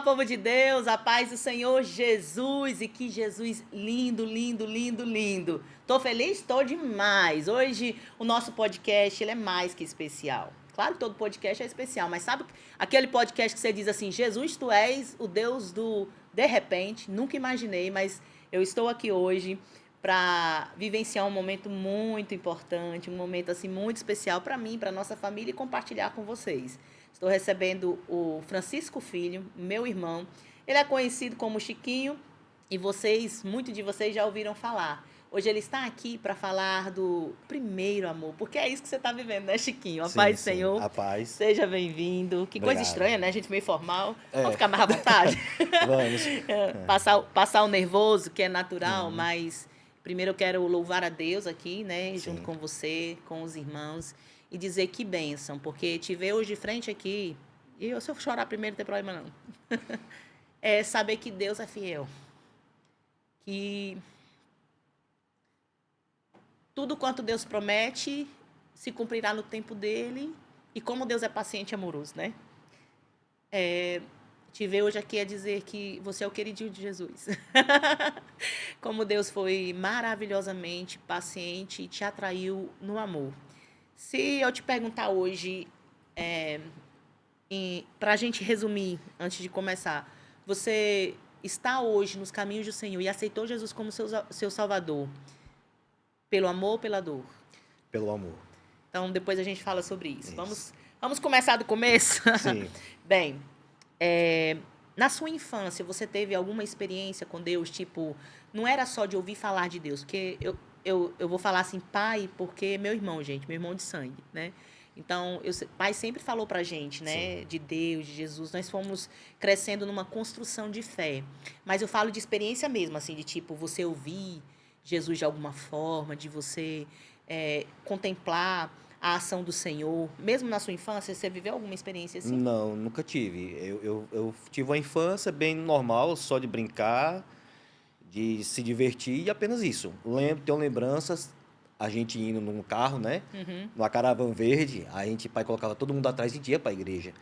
povo de Deus, a paz do Senhor Jesus, e que Jesus lindo, lindo, lindo, lindo. Tô feliz? Tô demais. Hoje o nosso podcast, ele é mais que especial. Claro que todo podcast é especial, mas sabe aquele podcast que você diz assim, Jesus, tu és o Deus do de repente, nunca imaginei, mas eu estou aqui hoje para vivenciar um momento muito importante, um momento assim muito especial para mim, para nossa família e compartilhar com vocês. Estou recebendo o Francisco Filho, meu irmão. Ele é conhecido como Chiquinho e muitos de vocês já ouviram falar. Hoje ele está aqui para falar do primeiro amor, porque é isso que você está vivendo, né, Chiquinho? A paz Sim, do sim, Senhor. a paz. Seja bem-vindo. Que coisa Obrigado. estranha, né? A gente meio formal. Vamos É, ficar mais à vontade. vamos. Passar o nervoso, que é natural, Uhum, mas primeiro eu quero louvar a Deus aqui, né, junto sim. com você, com os irmãos, e dizer que bênção, porque te ver hoje de frente aqui, e se eu chorar primeiro, não tem problema não. É saber que Deus é fiel, que tudo quanto Deus promete se cumprirá no tempo dele, e como Deus é paciente e amoroso, né? Te ver hoje aqui é dizer que você é o queridinho de Jesus. Como Deus foi maravilhosamente paciente e te atraiu no amor. Se eu te perguntar hoje, para a gente resumir, antes de começar, você está hoje nos caminhos do Senhor e aceitou Jesus como seu Salvador, pelo amor ou pela dor? Pelo amor. Então, depois a gente fala sobre isso. Isso. Vamos começar do começo? Sim. Bem, na sua infância, você teve alguma experiência com Deus? Tipo, não era só de ouvir falar de Deus, porque eu vou falar assim, pai, porque é meu irmão, gente, meu irmão de sangue, né? Então, pai sempre falou pra gente, Sim. né, de Deus, de Jesus. Nós fomos crescendo numa construção de fé. Mas eu falo de experiência mesmo, assim, de tipo, você ouvir Jesus de alguma forma, de você contemplar a ação do Senhor. Mesmo na sua infância, você viveu alguma experiência assim? Não, nunca tive. Eu tive uma infância bem normal, só de brincar, de se divertir e apenas isso. Tenho lembranças, a gente indo num carro, né? Uhum. Numa caravana verde, pai colocava todo mundo atrás e ia para a igreja.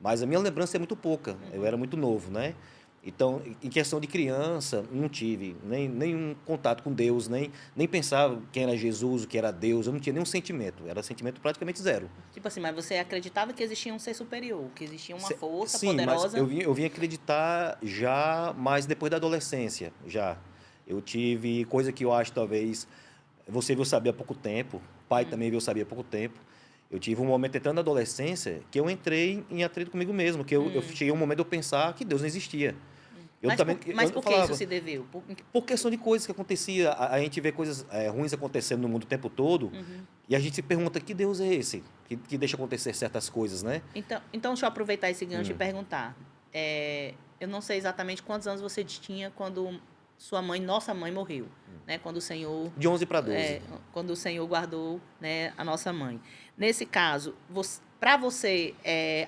Mas a minha lembrança é muito pouca, eu era muito novo, né? Então, em questão de criança, não tive nenhum contato com Deus, nem pensava quem era Jesus, o que era Deus, eu não tinha nenhum sentimento, era sentimento praticamente zero. Tipo assim, mas você acreditava que existia um ser superior, que existia uma força Sim, mas poderosa? eu vim acreditar já mais depois da adolescência, já. Eu tive coisa que eu acho talvez você veio saber há pouco tempo, pai também veio saber há pouco tempo. Eu tive um momento entrando na adolescência que eu entrei em atrito comigo mesmo, que eu cheguei um momento de eu pensar que Deus não existia. Eu Mas também, por, eu, mas eu por que isso falava, se deveu? por questão de coisas que acontecia, a gente vê coisas ruins acontecendo no mundo o tempo todo, e a gente se pergunta que Deus é esse, que deixa acontecer certas coisas, né? Então, deixa eu aproveitar esse gancho e perguntar. Eu não sei exatamente quantos anos você tinha quando nossa mãe morreu, né? Quando o Senhor, De 11 para 12. é, quando o Senhor guardou, né, a nossa mãe. Nesse caso, para você,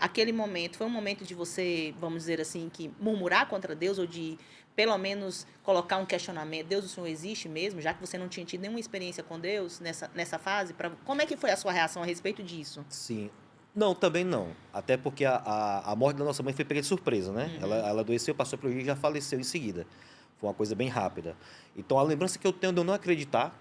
aquele momento foi um momento de você, vamos dizer assim, que murmurar contra Deus ou de pelo menos colocar um questionamento, Deus, o Senhor existe mesmo, já que você não tinha tido nenhuma experiência com Deus nessa fase, como é que foi a sua reação a respeito disso? Sim. Não, também não. Até porque a morte da nossa mãe foi pega de surpresa, né? Ela adoeceu, passou por aí e já faleceu em seguida. Foi uma coisa bem rápida. Então, a lembrança que eu tenho de eu não acreditar,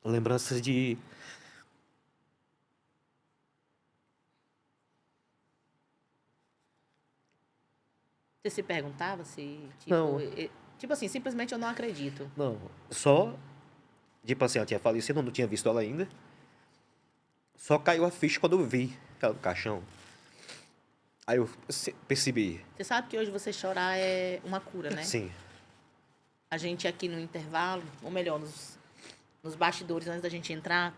lembranças de... Você se perguntava se, tipo, Não, tipo assim, simplesmente eu não acredito. não. Só, tipo assim, ela tinha falecido, eu não tinha visto ela ainda. Só caiu a ficha quando eu vi ela no caixão. Aí eu percebi. Você sabe que hoje você chorar é uma cura, né? Sim, A gente aqui no intervalo, ou melhor, nos bastidores, antes da gente entrar,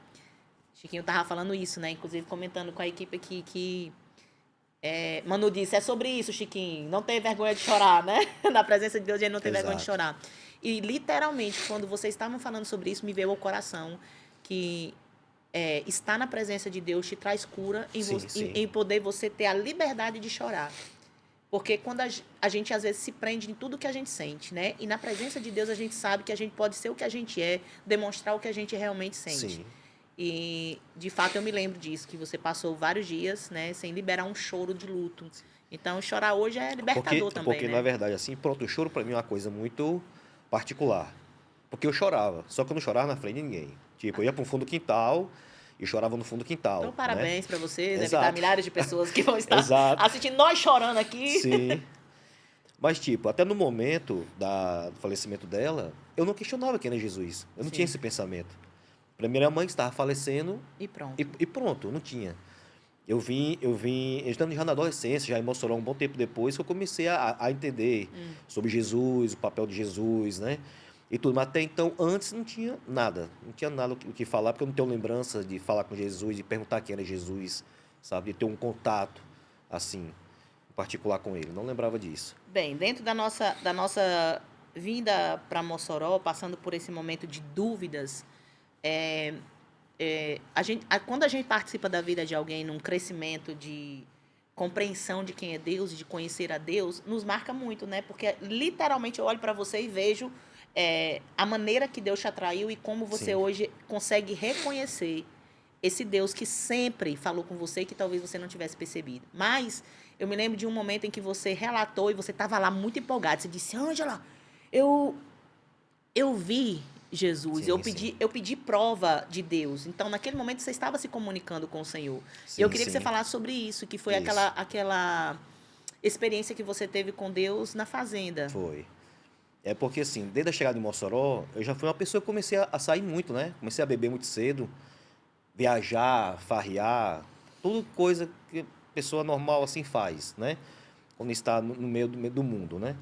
Chiquinho tava falando isso, né? Inclusive comentando com a equipe aqui que Manu disse, é sobre isso, Chiquinho. Não tem vergonha de chorar, né? Na presença de Deus, a gente não tem vergonha de exato. chorar. E, literalmente, quando vocês estavam falando sobre isso, me veio ao coração que estar na presença de Deus te traz cura Sim, sim. em poder você ter a liberdade de chorar. Porque quando a gente, às vezes, se prende em tudo que a gente sente, né? E na presença de Deus, a gente sabe que a gente pode ser o que a gente é, demonstrar o que a gente realmente sente. Sim. E, de fato, eu me lembro disso, que você passou vários dias, né, sem liberar um choro de luto. Então, chorar hoje é libertador também, Porque na né? verdade, assim, pronto, o choro para mim é uma coisa muito particular. Porque eu chorava, só que eu não chorava na frente de ninguém. Tipo, eu ia para um fundo do quintal e chorava no fundo do Então, quintal, né? parabéns para você. Deve estar Exato, milhares de pessoas que vão estar exato, assistindo nós chorando aqui. sim. Mas, tipo, até no momento do falecimento dela, eu não questionava quem era Jesus. Eu não tinha Sim. esse pensamento. Para mim, era a mãe que estava falecendo E pronto. e pronto, não tinha. Estando já na adolescência, já em Mossoró, um bom tempo depois, que eu comecei a entender sobre Jesus, o papel de Jesus, né? E tudo. Mas até então, antes não tinha nada. Não tinha nada o que falar, porque eu não tenho lembrança de falar com Jesus, de perguntar quem era Jesus, sabe? De ter um contato, assim, em particular com ele. Não lembrava disso. Bem, dentro da nossa vinda para Mossoró, passando por esse momento de dúvidas, quando a gente participa da vida de alguém num crescimento de compreensão de quem é Deus e de conhecer a Deus, nos marca muito, né? Porque literalmente eu olho para você e vejo a maneira que Deus te atraiu e como você Sim. hoje consegue reconhecer esse Deus que sempre falou com você e que talvez você não tivesse percebido. Mas eu me lembro de um momento em que você relatou e você estava lá muito empolgado. Você disse, Ângela, eu, eu vi Jesus, Sim, sim. eu pedi prova de Deus. Então, naquele momento, você estava se comunicando com o Senhor. E eu Sim, queria que você sim. falasse sobre isso, que foi Isso. aquela experiência que você teve com Deus na fazenda. Foi. É porque, assim, desde a chegada em Mossoró, eu já fui uma pessoa que comecei a sair muito, né? Comecei a beber muito cedo, viajar, farrear, tudo coisa que a pessoa normal, assim, faz, né? Quando está no meio do mundo, né?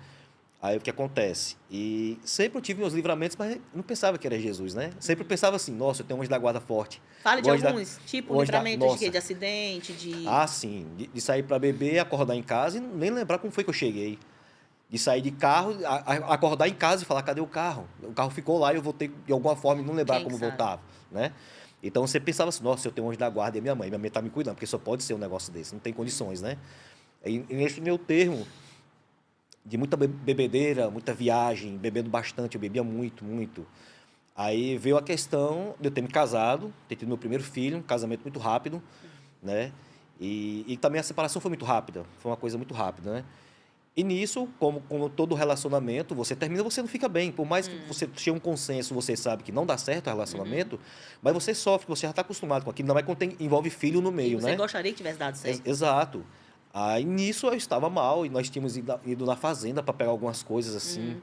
Aí o que acontece? E sempre eu tive meus livramentos, mas não pensava que era Jesus, né? Sempre pensava assim, nossa, eu tenho um anjo da guarda forte. Fale O de anjo da, alguns, tipo o anjo da, livramento de quê? nossa, De acidente, de... ah, sim, de sair para beber, acordar em casa e nem lembrar como foi que eu cheguei. De sair de carro, acordar em casa e falar, cadê o carro? O carro ficou lá e eu voltei de alguma forma e não lembrar Quem como sabe? voltava, né? Então você pensava assim, nossa, eu tenho um anjo da guarda e minha mãe tá me cuidando, porque só pode ser um negócio desse, não tem condições, né? E nesse meu termo de muita bebedeira, muita viagem, bebendo bastante, eu bebia muito, muito. Aí veio a questão de eu ter me casado, ter tido meu primeiro filho, um casamento muito rápido, né? E também a separação foi muito rápida, foi uma coisa muito rápida, né? E nisso, como todo relacionamento, você termina, você não fica bem. Por mais que você chegue a um consenso, você sabe que não dá certo o relacionamento, mas você sofre, você já está acostumado com aquilo, ainda mais quando envolve filho no E meio, você né? gostaria que tivesse dado certo? Exato. Aí nisso eu estava mal e nós tínhamos ido na fazenda para pegar algumas coisas assim.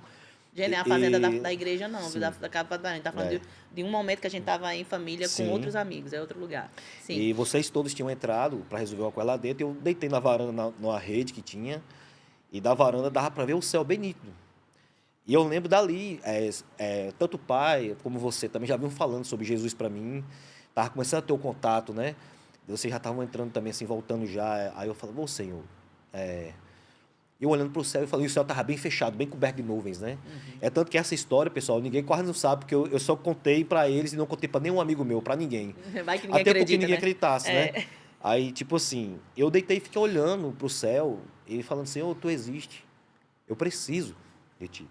Gente, a fazenda E, da igreja não, viu? sim, Da casa da a gente tá falando é, de um momento que a gente tava em família com sim. outros amigos, é outro lugar. Sim. E vocês todos tinham entrado para resolver uma coisa lá dentro. Eu deitei na varanda, numa rede que tinha, e da varanda dava para ver o céu bem nítido. E eu lembro dali, tanto o pai como você também já vinham falando sobre Jesus para mim, tava começando a ter o contato, né? Vocês já estavam entrando também, assim, voltando já. Aí eu falei, ô Senhor, eu olhando para o céu e falei, o céu estava bem fechado, bem coberto de nuvens, né? É tanto que essa história, pessoal, ninguém quase não sabe, porque eu só contei para eles e não contei para nenhum amigo meu, para ninguém. Vai que ninguém Até porque acredita, ninguém né? acreditasse, né? É. Aí, tipo assim, eu deitei e fiquei olhando para o céu e falando, Senhor, Tu existe, eu preciso de Ti.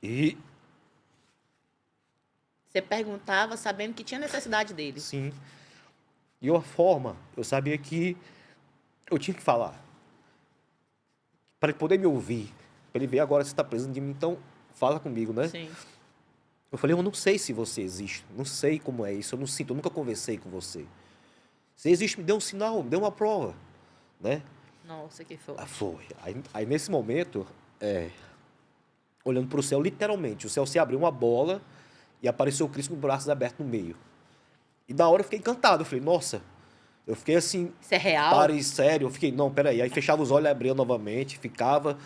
E, Você perguntava sabendo que tinha necessidade dele. sim, e uma forma, eu sabia que eu tinha que falar, para ele poder me ouvir, para ele ver agora se está precisando de mim, então fala comigo, né? Sim. Eu falei, eu não sei se você existe, não sei como é isso, eu não sinto, eu nunca conversei com você. Se existe, me dê um sinal, me dê uma prova, né? Nossa, que Ah, forte. foi. Aí nesse momento, olhando para o céu, literalmente, o céu se abriu uma bola e apareceu o Cristo com os braços abertos no meio. E da hora eu fiquei encantado, eu falei, nossa, eu fiquei assim, Isso é real? pare, sério, eu fiquei, não, peraí. Aí fechava os olhos, abria novamente, ficava.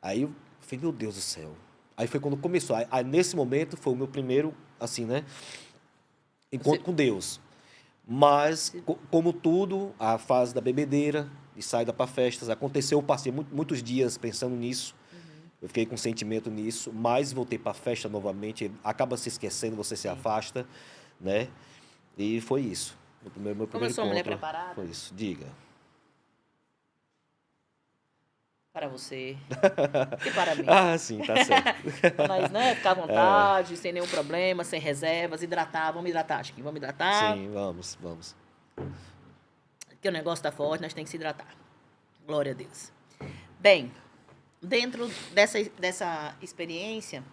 Aí eu falei, meu Deus do céu. Aí foi quando começou. Aí nesse momento foi o meu primeiro, assim, né? Você... Encontro com Deus. Mas, como tudo, a fase da bebedeira, de saída para festas, aconteceu, eu passei muitos dias pensando nisso, eu fiquei com sentimento nisso, mas voltei para a festa novamente, acaba se esquecendo, você se Sim. afasta, né? E foi isso. Meu Como eu primeiro sou uma mulher encontro preparada, foi isso. Diga. Para você e para mim. Ah, sim, tá certo. Mas, né, ficar à vontade, sem nenhum problema, sem reservas, hidratar. Vamos hidratar, Chiquinho, vamos hidratar. Sim, vamos. Porque o negócio tá forte, nós temos que se hidratar. Glória a Deus. Bem, dentro dessa experiência,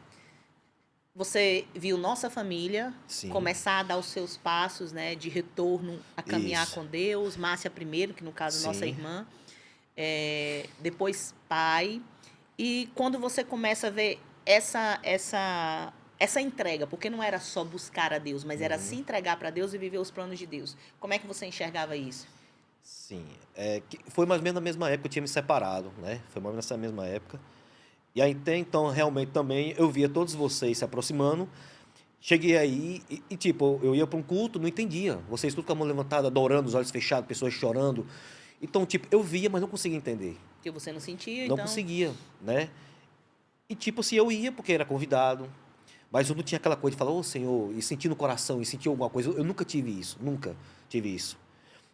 você viu nossa família Sim. começar a dar os seus passos, né, de retorno a caminhar Isso. com Deus. Márcia primeiro, que no caso Sim. nossa irmã. Depois pai. E quando você começa a ver essa entrega, porque não era só buscar a Deus, mas era se entregar para Deus e viver os planos de Deus. Como é que você enxergava isso? Sim. Foi mais ou menos na mesma época que eu tinha me separado, né? Foi mais ou menos nessa mesma época. E aí, até então, realmente também, eu via todos vocês se aproximando. Cheguei aí tipo, eu ia para um culto, não entendia. Vocês tudo com a mão levantada, adorando, os olhos fechados, pessoas chorando. Então, tipo, eu via, mas não conseguia entender. Que você não sentia, Não então... conseguia, né? E, tipo assim, eu ia porque era convidado, mas eu não tinha aquela coisa de falar, ô Senhor, e sentir no coração, e sentir alguma coisa. Eu nunca tive isso, nunca tive isso.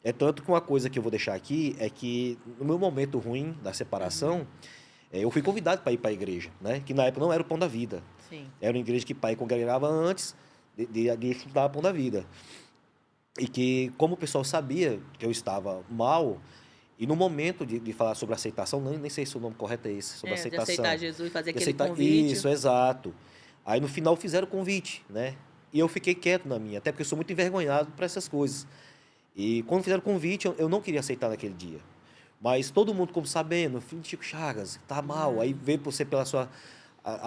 É tanto que uma coisa que eu vou deixar aqui é que, no meu momento ruim da separação, eu fui convidado para ir para a igreja, né? Que na época não era o Pão da Vida. Sim. Era uma igreja que pai congregava antes de estudar Pão da Vida. E que, como o pessoal sabia que eu estava mal, e no momento de falar sobre aceitação, nem sei se o nome correto é esse, sobre De aceitação. aceitar Jesus e fazer De aquele aceitar, convite. isso, exato. Aí no final fizeram o convite, né? E eu fiquei quieto na minha, até porque eu sou muito envergonhado para essas coisas. E quando fizeram o convite, eu não queria aceitar naquele dia. Mas todo mundo, como sabendo, filho de Chico Chagas, tá mal. Aí vê você pela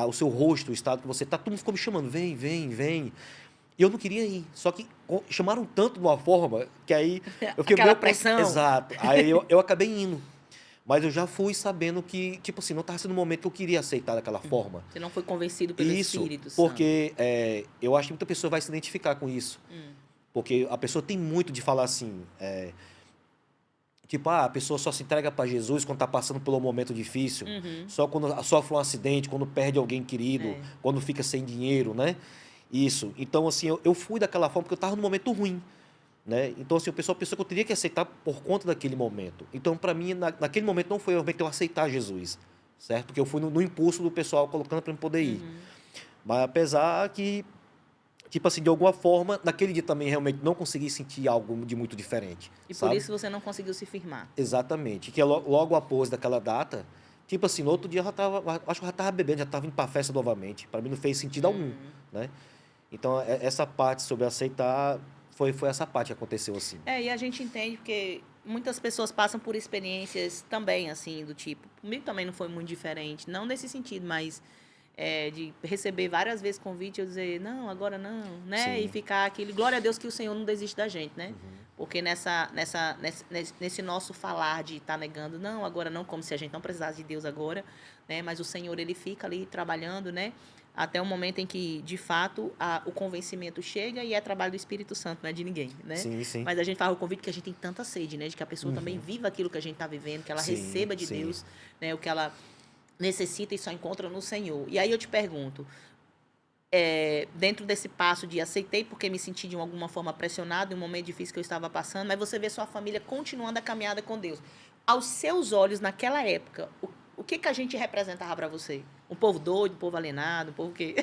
o seu rosto, o estado que você tá, todo mundo ficou me chamando, vem, vem, vem. E eu não queria ir. Só que chamaram tanto de uma forma que aí eu fiquei Aquela pressão. Exato. Aí eu acabei indo. Mas eu já fui sabendo que, tipo assim, não estava sendo o momento que eu queria aceitar daquela forma. Você não foi convencido pelo Espírito Santo. Porque eu acho que muita pessoa vai se identificar com isso. Porque a pessoa tem muito de falar assim, tipo, a pessoa só se entrega para Jesus quando está passando por um momento difícil, só quando sofre um acidente, quando perde alguém querido, quando fica sem dinheiro, né? Isso. Então, assim, eu fui daquela forma porque eu estava num momento ruim, né? Então, assim, o pessoal pensou que eu teria que aceitar por conta daquele momento. Então, para mim, naquele momento não foi realmente eu aceitar Jesus, certo? Porque eu fui no impulso do pessoal colocando para eu poder ir. Mas apesar que, tipo assim, de alguma forma, naquele dia também realmente não consegui sentir algo de muito diferente. E sabe? por isso você não conseguiu se firmar. Exatamente. Que logo após daquela data, tipo assim, no outro dia acho que eu já estava bebendo, já estava indo para a festa novamente. Para mim não fez sentido algum, né? Então, essa parte sobre aceitar, foi essa parte que aconteceu assim. E a gente entende porque muitas pessoas passam por experiências também, assim, do tipo... Comigo também não foi muito diferente, não nesse sentido, mas de receber várias vezes convite e eu dizer, não, agora não, né? Sim. E ficar aquele... Glória a Deus que o Senhor não desiste da gente, né? Porque nesse nosso falar de estar negando, não, agora não, como se a gente não precisasse de Deus agora, né? Mas o Senhor, ele fica ali trabalhando, né? Até o momento em que, de fato, o convencimento chega e é trabalho do Espírito Santo, não é de ninguém, né? Sim, sim. Mas a gente faz o convite que a gente tem tanta sede, né? De que a pessoa também viva aquilo que a gente está vivendo, que ela receba de Deus, né? O que ela necessita e só encontra no Senhor. E aí eu te pergunto, dentro desse passo de aceitei porque me senti de alguma forma pressionado em um momento difícil que eu estava passando, mas você vê sua família continuando a caminhada com Deus. Aos seus olhos, naquela época, o que a gente representava para você? Um povo doido, um povo alienado, um povo que...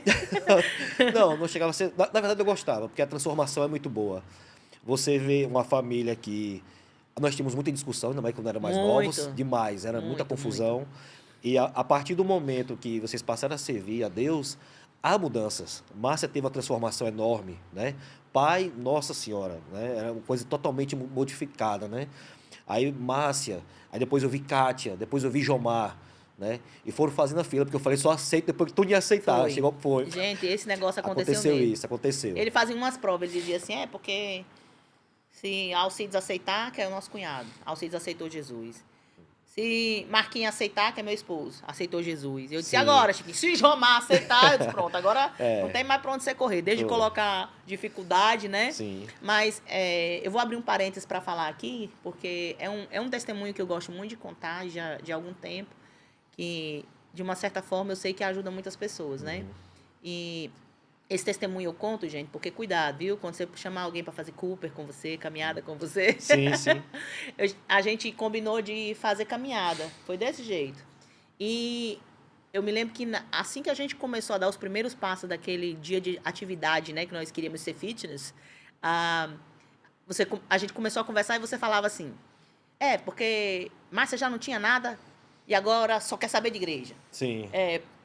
Não chegava a ser... Na verdade, eu gostava, porque a transformação é muito boa. Você vê uma família que... Nós tínhamos muita discussão, ainda mais quando eram mais novos. Demais, era muita confusão. Muito. E a partir do momento que vocês passaram a servir a Deus, há mudanças. Márcia teve uma transformação enorme, né? Pai, Nossa Senhora, né? Era uma coisa totalmente modificada, né? Aí Márcia, aí depois eu vi Kátia, depois eu vi Jomar, né? E foram fazendo a fila, porque eu falei, só aceito depois que tu ia aceitar. Foi. Gente, esse negócio aconteceu Aconteceu. Ele fazia umas provas, ele dizia assim, porque se Alcides aceitar, que é o nosso cunhado, Alcides aceitou Jesus. Se Marquinhos aceitar, que é meu esposo, aceitou Jesus. Eu disse, agora, Chiquinho, se Jomar aceitar, eu disse, pronto, agora não tem mais pra onde você correr. Desde colocar dificuldade, né? Sim. Mas eu vou abrir um parênteses para falar aqui, porque é um testemunho que eu gosto muito de contar já de algum tempo, que, de uma certa forma, eu sei que ajuda muitas pessoas, né? E esse testemunho eu conto, gente, porque cuidado, viu? Quando você chamar alguém para fazer Cooper com você, caminhada com você. Sim, sim. A gente combinou de fazer caminhada. Foi desse jeito. E eu me lembro que assim que a gente começou a dar os primeiros passos daquele dia de atividade, né, que nós queríamos ser fitness, a, a gente começou a conversar e você falava assim, porque Márcia já não tinha nada e agora só quer saber de igreja. Sim.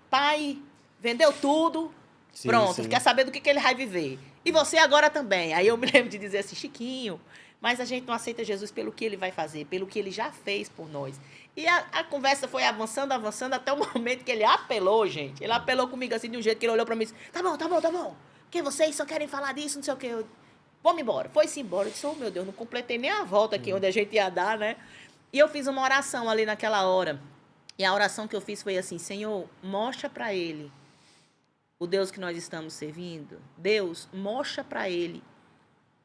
Pai vendeu tudo, Sim, pronto, sim. quer saber do que ele vai viver. E você agora também. Aí eu me lembro de dizer assim, Chiquinho, mas a gente não aceita Jesus pelo que ele vai fazer, pelo que ele já fez por nós. E a conversa foi avançando, avançando, até o momento que ele apelou, gente. Ele apelou comigo assim, de um jeito que ele olhou pra mim e disse, tá bom, tá bom, tá bom. Porque vocês só querem falar disso, não sei o quê. Vamos embora. Foi-se embora. Eu disse, oh, meu Deus, não completei nem a volta aqui onde a gente ia dar, né? E eu fiz uma oração ali naquela hora. E a oração que eu fiz foi assim, Senhor, mostra pra ele o Deus que nós estamos servindo. Deus, mostra para ele,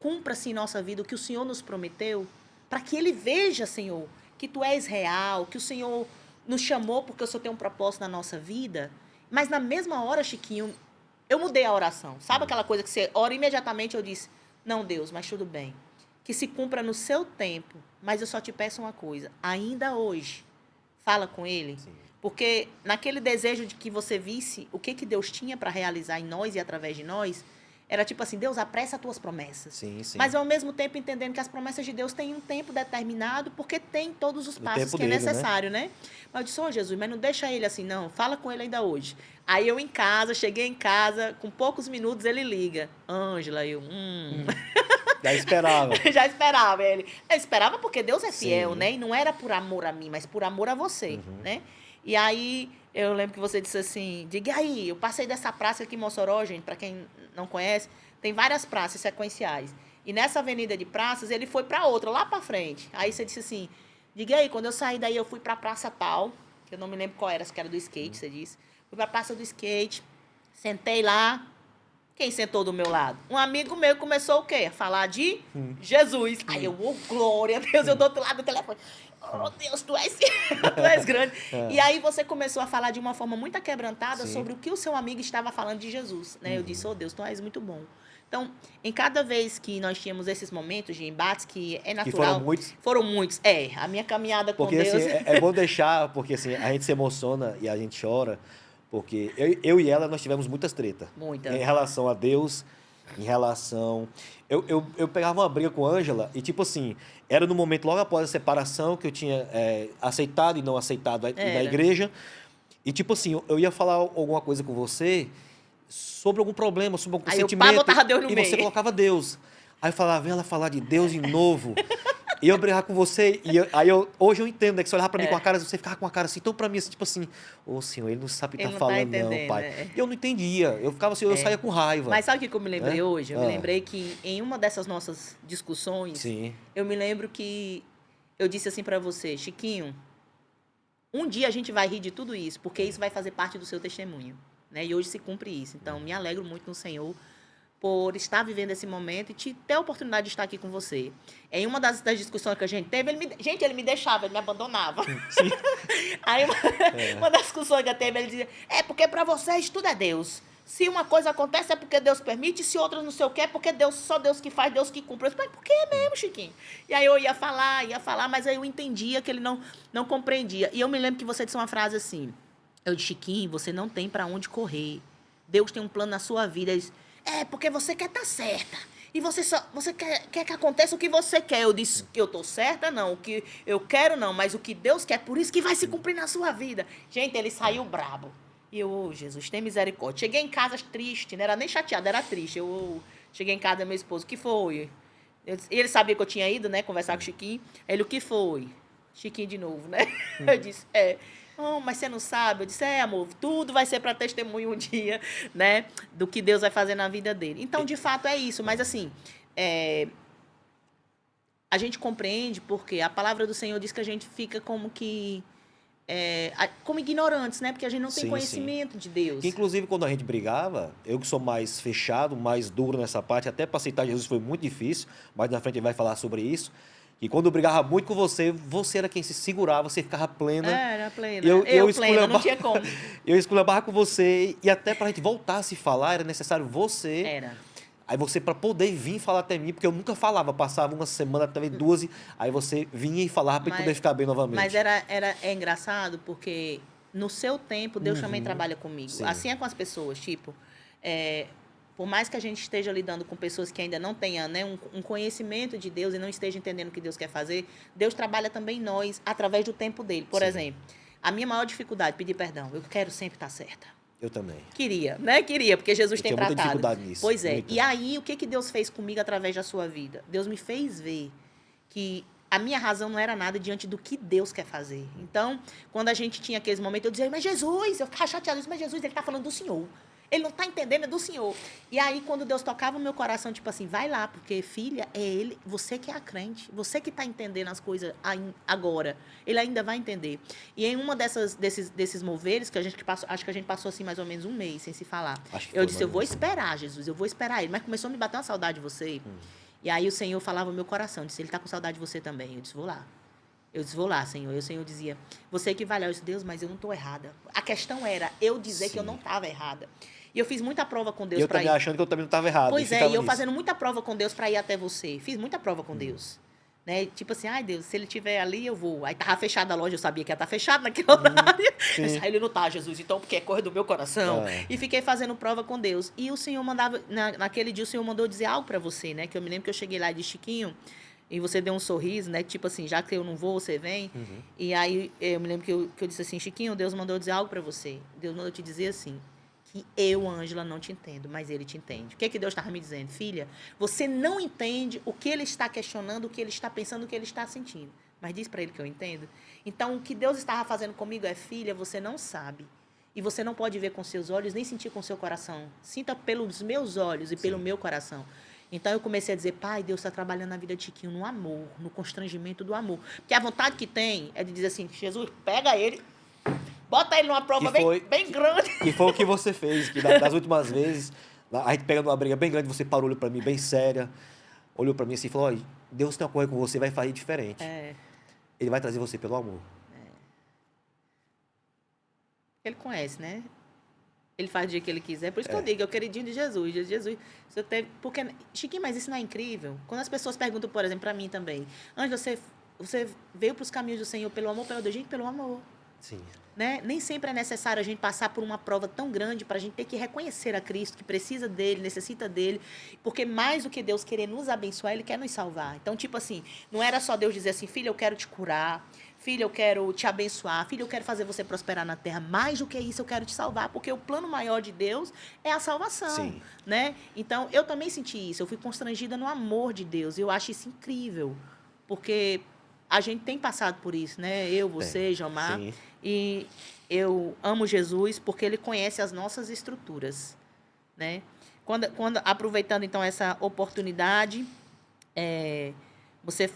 cumpra-se em nossa vida o que o Senhor nos prometeu, para que ele veja, Senhor, que tu és real, que o Senhor nos chamou porque o Senhor tem um propósito na nossa vida. Mas na mesma hora, Chiquinho, eu mudei a oração. Sabe aquela coisa que você ora imediatamente? Eu disse, não, Deus, mas tudo bem. Que se cumpra no seu tempo, mas eu só te peço uma coisa, ainda hoje, fala com ele. Sim. Porque naquele desejo de que você visse o que Deus tinha para realizar em nós e através de nós, era tipo assim, Deus, apressa as tuas promessas. Sim, sim. Mas ao mesmo tempo entendendo que as promessas de Deus têm um tempo determinado, porque tem todos os passos que dele, é necessário, né? Mas eu disse, oh, Jesus, mas não deixa ele assim, não. Fala com ele ainda hoje. Aí eu cheguei em casa, com poucos minutos ele liga. Ângela, Já esperava. Já esperava ele. Eu esperava porque Deus é fiel, Sim. né? E não era por amor a mim, mas por amor a você, né? E aí, eu lembro que você disse assim, diga aí, eu passei dessa praça aqui em Mossoró, gente, para quem não conhece, tem várias praças sequenciais. E nessa avenida de praças, ele foi para outra, lá para frente. Aí você disse assim, diga aí, quando eu saí daí, eu fui para a praça tal, que eu não me lembro qual era, se era do skate, você disse. Fui para a praça do skate, sentei lá. Quem sentou do meu lado? Um amigo meu começou o quê? A falar de Jesus. Aí eu, oh, glória a Deus, eu do outro lado do telefone. Oh, Deus, tu és grande. E aí você começou a falar de uma forma muito aquebrantada sobre o que o seu amigo estava falando de Jesus. Né? Eu disse, oh, Deus, tu és muito bom. Então, em cada vez que nós tínhamos esses momentos de embates, que é natural... Que foram muitos? Foram muitos. A minha caminhada com porque, Deus... Assim, é bom deixar, porque assim, a gente se emociona e a gente chora, porque eu e ela, nós tivemos muitas tretas. Muitas. Em relação a Deus, em relação... Eu pegava uma briga com a Ângela e, tipo assim, era no momento logo após a separação que eu tinha aceitado e não aceitado ir na igreja. E, tipo assim, eu ia falar alguma coisa com você sobre algum problema, sobre algum sentimento. Botava Deus no meio. Você colocava Deus. Aí eu falava, vem ela falar de Deus de novo. E eu brigar com você, hoje eu entendo, né? Que você olhava pra mim com a cara, você ficava com a cara assim, então pra mim, assim, tipo assim, ô Senhor, ele não sabe o que tá falando, não, pai. E eu não entendia, eu ficava assim, eu saía com raiva. Mas sabe o que eu me lembrei hoje? Eu me lembrei que em uma dessas nossas discussões, eu me lembro que eu disse assim pra você, Chiquinho, um dia a gente vai rir de tudo isso, porque isso vai fazer parte do seu testemunho, né? E hoje se cumpre isso. Então, me alegro muito no Senhor por estar vivendo esse momento e ter a oportunidade de estar aqui com você. Em uma das discussões que a gente teve, ele me deixava, ele me abandonava. Sim. Aí, uma das discussões que eu teve, ele dizia, porque para vocês tudo é Deus. Se uma coisa acontece é porque Deus permite, se outra não sei o que é porque só Deus que faz, Deus que cumpre. Eu disse, mas por que mesmo, Chiquinho? E aí eu ia falar, mas aí eu entendia que ele não compreendia. E eu me lembro que você disse uma frase assim, eu disse, Chiquinho, você não tem para onde correr. Deus tem um plano na sua vida. Ele disse, porque você quer estar certa. E você quer que aconteça o que você quer. Eu disse que eu estou certa, não. O que eu quero, não. Mas o que Deus quer, por isso que vai se cumprir na sua vida. Gente, ele saiu brabo. E eu, oh, Jesus, tem misericórdia. Cheguei em casa triste, não era nem chateada, era triste. Eu cheguei em casa, meu esposo, o que foi? Ele sabia que eu tinha ido, né, conversar com o Chiquinho. Ele, o que foi? Chiquinho de novo, né? Eu disse, Oh, mas você não sabe? Eu disse, amor, tudo vai ser para testemunho um dia, né? Do que Deus vai fazer na vida dele. Então, de fato, é isso. Mas, assim, a gente compreende porque a palavra do Senhor diz que a gente fica como que... como ignorantes, né? Porque a gente não tem conhecimento de Deus. Que, inclusive, quando a gente brigava, eu que sou mais fechado, mais duro nessa parte, até para aceitar Jesus foi muito difícil, mas na frente ele vai falar sobre isso. E quando eu brigava muito com você, você era quem se segurava, você ficava plena. Era plena. Eu plena, não tinha como. Eu esculhambava com você, e até para a gente voltar a se falar, era necessário você... Era. Aí você, para poder vir falar até mim, porque eu nunca falava, passava uma semana, talvez duas, aí você vinha e falava para poder ficar bem novamente. Mas é engraçado, porque no seu tempo, Deus também trabalha comigo. Sim. Assim é com as pessoas, tipo, por mais que a gente esteja lidando com pessoas que ainda não tenham, né, um conhecimento de Deus e não esteja entendendo o que Deus quer fazer, Deus trabalha também em nós, através do tempo dele. Por Sim. exemplo, a minha maior dificuldade, pedir perdão. Eu quero sempre estar certa. Eu também. Queria, né? Queria, porque Jesus tem tinha muita tratado. dificuldade nisso. Pois é. Muita. E aí, o que Deus fez comigo através da sua vida? Deus me fez ver que a minha razão não era nada diante do que Deus quer fazer. Então, quando a gente tinha aqueles momentos, eu dizia, mas Jesus, eu ficava chateada, mas Jesus, ele está falando do Senhor. Ele não está entendendo, é do Senhor. E aí, quando Deus tocava o meu coração, tipo assim, vai lá, porque, filha, é Ele, você que é a crente, você que está entendendo as coisas agora. Ele ainda vai entender. E em uma desses moveres, que a gente passou, acho que a gente passou assim mais ou menos um mês sem se falar. Eu disse, eu vou esperar, Jesus, eu vou esperar Ele. Mas começou a me bater uma saudade de você. E aí o Senhor falava no meu coração, disse, Ele está com saudade de você também. Eu disse, vou lá. Eu disse, vou lá, Senhor. E o Senhor dizia, você que vai lá. Eu disse, Deus, mas eu não estou errada. A questão era eu dizer que eu não estava errada. E eu fiz muita prova com Deus para ir. Eu também achando que eu também não estava errado. Pois é, e eu fazendo muita prova com Deus para ir até você. Fiz muita prova com Deus. Né? Tipo assim, ai Deus, se ele estiver ali, eu vou. Aí tava fechada a loja, eu sabia que ia estar fechada naquele horário. Aí ele não tá, Jesus, então, porque é coisa do meu coração. E fiquei fazendo prova com Deus. E o Senhor mandava, naquele dia o Senhor mandou dizer algo para você, né? Que eu me lembro que eu cheguei lá de Chiquinho, e você deu um sorriso, né? Tipo assim, já que eu não vou, você vem. E aí eu me lembro que eu disse assim, Chiquinho, Deus mandou dizer algo para você. Deus mandou te dizer assim, que eu, Ângela, não te entendo, mas ele te entende. O que é que Deus estava me dizendo? Filha, você não entende o que ele está questionando, o que ele está pensando, o que ele está sentindo. Mas diz para ele que eu entendo. Então, o que Deus estava fazendo comigo é, filha, você não sabe. E você não pode ver com seus olhos, nem sentir com seu coração. Sinta pelos meus olhos e pelo meu coração. Então, eu comecei a dizer, pai, Deus está trabalhando na vida de Chiquinho no amor, no constrangimento do amor. Porque a vontade que tem é de dizer assim, Jesus, pega ele, bota ele numa prova bem grande. Que foi o que você fez, que das últimas vezes, a gente pega numa briga bem grande, você parou, olhou para mim bem séria, olhou para mim assim e falou, olha, Deus tem uma coisa com você, vai fazer diferente. Ele vai trazer você pelo amor. Ele conhece, né? Ele faz o dia que ele quiser. Por isso que eu digo, é o queridinho de Jesus. Jesus, você teve... Porque, Chiquinho, mas isso não é incrível? Quando as pessoas perguntam, por exemplo, para mim também, Ângela, você veio para os caminhos do Senhor pelo amor, pelo Deus, gente, pelo amor. Sim. Né? Nem sempre é necessário a gente passar por uma prova tão grande para a gente ter que reconhecer a Cristo, que precisa dele, necessita dele, porque mais do que Deus querer nos abençoar, Ele quer nos salvar. Então, tipo assim, não era só Deus dizer assim, filha, eu quero te curar, filha, eu quero te abençoar, filha, eu quero fazer você prosperar na terra, mais do que isso eu quero te salvar, porque o plano maior de Deus é a salvação. Sim. Né? Então, eu também senti isso, eu fui constrangida no amor de Deus, eu acho isso incrível, porque a gente tem passado por isso, né? Eu, você, Jomar. Sim. E eu amo Jesus porque Ele conhece as nossas estruturas, né? Aproveitando, então, essa oportunidade,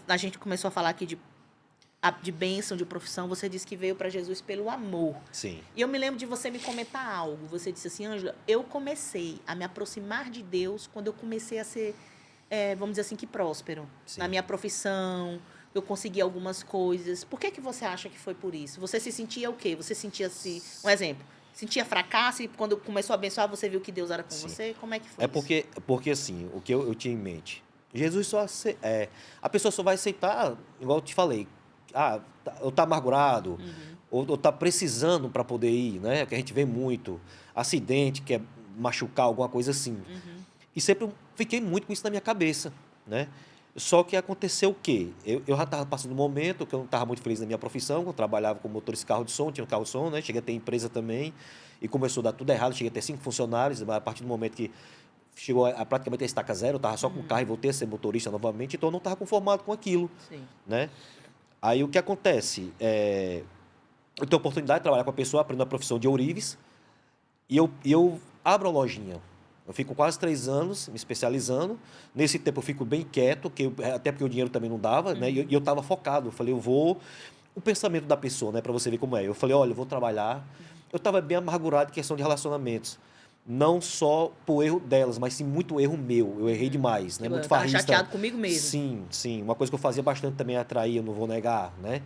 a gente começou a falar aqui de bênção, de profissão. Você disse que veio para Jesus pelo amor. Sim. E eu me lembro de você me comentar algo. Você disse assim, Ângela, eu comecei a me aproximar de Deus quando eu comecei a ser, vamos dizer assim, que próspero. Sim. Na minha profissão, eu consegui algumas coisas. Por que você acha que foi por isso? Você se sentia o quê? Você sentia-se... Um exemplo. Sentia fracasso e quando começou a abençoar, você viu que Deus era com você? Como é que foi isso? Porque assim, o que eu tinha em mente, Jesus a pessoa só vai aceitar, igual eu te falei, ou tá amargurado, ou tá precisando para poder ir, né? Que a gente vê muito, acidente, quer machucar, alguma coisa assim. E sempre fiquei muito com isso na minha cabeça, né? Só que aconteceu o quê? Eu já estava passando um momento que eu não estava muito feliz na minha profissão, eu trabalhava com motorista de carro de som, tinha um carro de som, né? Cheguei a ter empresa também, e começou a dar tudo errado, cheguei a ter 5 funcionários, a partir do momento que chegou a praticamente a estaca zero, eu estava só com o carro e voltei a ser motorista novamente, então eu não estava conformado com aquilo. Sim. Né? Aí o que acontece? Eu tenho a oportunidade de trabalhar com a pessoa, aprendo a profissão de ourives, e eu abro a lojinha. Eu fico quase 3 anos me especializando. Nesse tempo eu fico bem quieto, até porque o dinheiro também não dava, né? E eu estava focado. Eu falei, o pensamento da pessoa, né? Para você ver como é. Eu falei, olha, eu vou trabalhar. Eu estava bem amargurado em questão de relacionamentos. Não só por erro delas, mas sim muito erro meu. Eu errei demais, né? Muito farrista. Estava chateado comigo mesmo. Sim, sim. Uma coisa que eu fazia bastante também é atrair, eu não vou negar, né?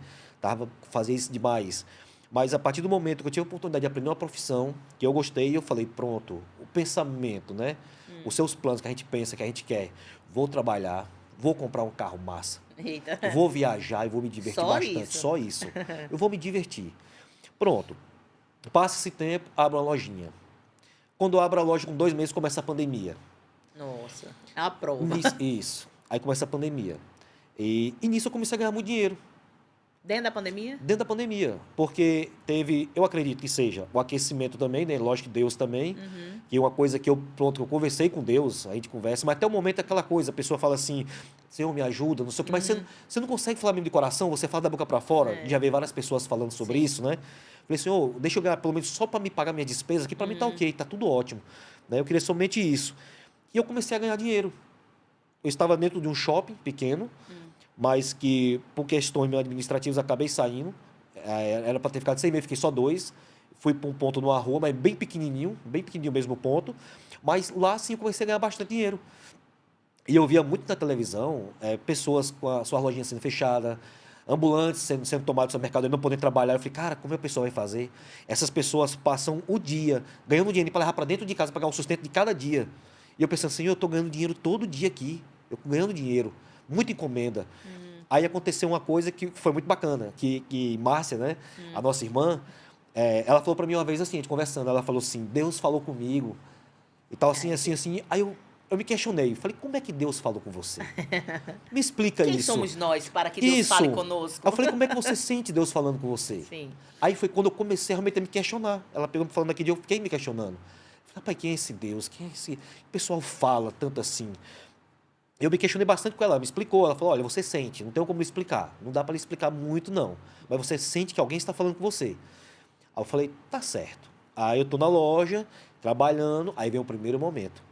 Fazia isso demais. Mas a partir do momento que eu tive a oportunidade de aprender uma profissão, que eu gostei, eu falei, pronto, o pensamento, né? Os seus planos que a gente pensa, que a gente quer. Vou trabalhar, vou comprar um carro massa. Eita. Vou viajar e vou me divertir Só bastante. Isso. Só isso. Eu vou me divertir. Pronto. Passa esse tempo, abro uma lojinha. Quando eu abro a loja, com 2 meses, começa a pandemia. Nossa, é a prova. Isso. Aí começa a pandemia. E nisso eu comecei a ganhar muito dinheiro. Dentro da pandemia? Dentro da pandemia. Porque teve, eu acredito que seja o aquecimento também, né? Lógico que Deus também. Que é uma coisa que eu conversei com Deus, a gente conversa, mas até o momento é aquela coisa, a pessoa fala assim, Senhor, me ajuda, não sei o quê, mas você não consegue falar mesmo de coração, você fala da boca para fora. Já vi várias pessoas falando sobre isso, né? Falei, Senhor, deixa eu ganhar pelo menos só para me pagar minhas despesas, que para mim tá ok, tá tudo ótimo. Né? Eu queria somente isso. E eu comecei a ganhar dinheiro. Eu estava dentro de um shopping pequeno, mas que por questões administrativas acabei saindo. Era para ter ficado 6 meses, fiquei só 2. Fui para um ponto numa rua, mas bem pequenininho mesmo ponto. Mas lá sim eu comecei a ganhar bastante dinheiro. E eu via muito na televisão pessoas com a sua lojinha sendo fechada, ambulantes sendo tomados do seu mercado e não podendo trabalhar. Eu falei, cara, como é que a pessoa vai fazer? Essas pessoas passam o dia ganhando dinheiro para levar para dentro de casa, pagar o sustento de cada dia. E eu pensando assim, eu estou ganhando dinheiro todo dia aqui. Eu ganhando dinheiro, muita encomenda. Aí aconteceu uma coisa que foi muito bacana, que Márcia, né, a nossa irmã, ela falou para mim uma vez assim, a gente conversando, ela falou assim, Deus falou comigo e tal, assim. Aí eu me questionei, falei, como é que Deus falou com você? Me explica Quem isso. somos nós para que Deus fale conosco? Eu falei, como é que você sente Deus falando com você? Sim. Aí foi quando eu comecei realmente a me questionar. Ela pegou me falando naquele dia, eu fiquei me questionando. Falei, rapaz, quem é esse Deus? Quem é esse... O pessoal fala tanto assim. Eu me questionei bastante com ela, me explicou. Ela falou, olha, você sente, não tem como me explicar. Não dá para lhe explicar muito, não. Mas você sente que alguém está falando com você. Aí eu falei, tá certo. Aí eu tô na loja, trabalhando, aí vem o primeiro momento.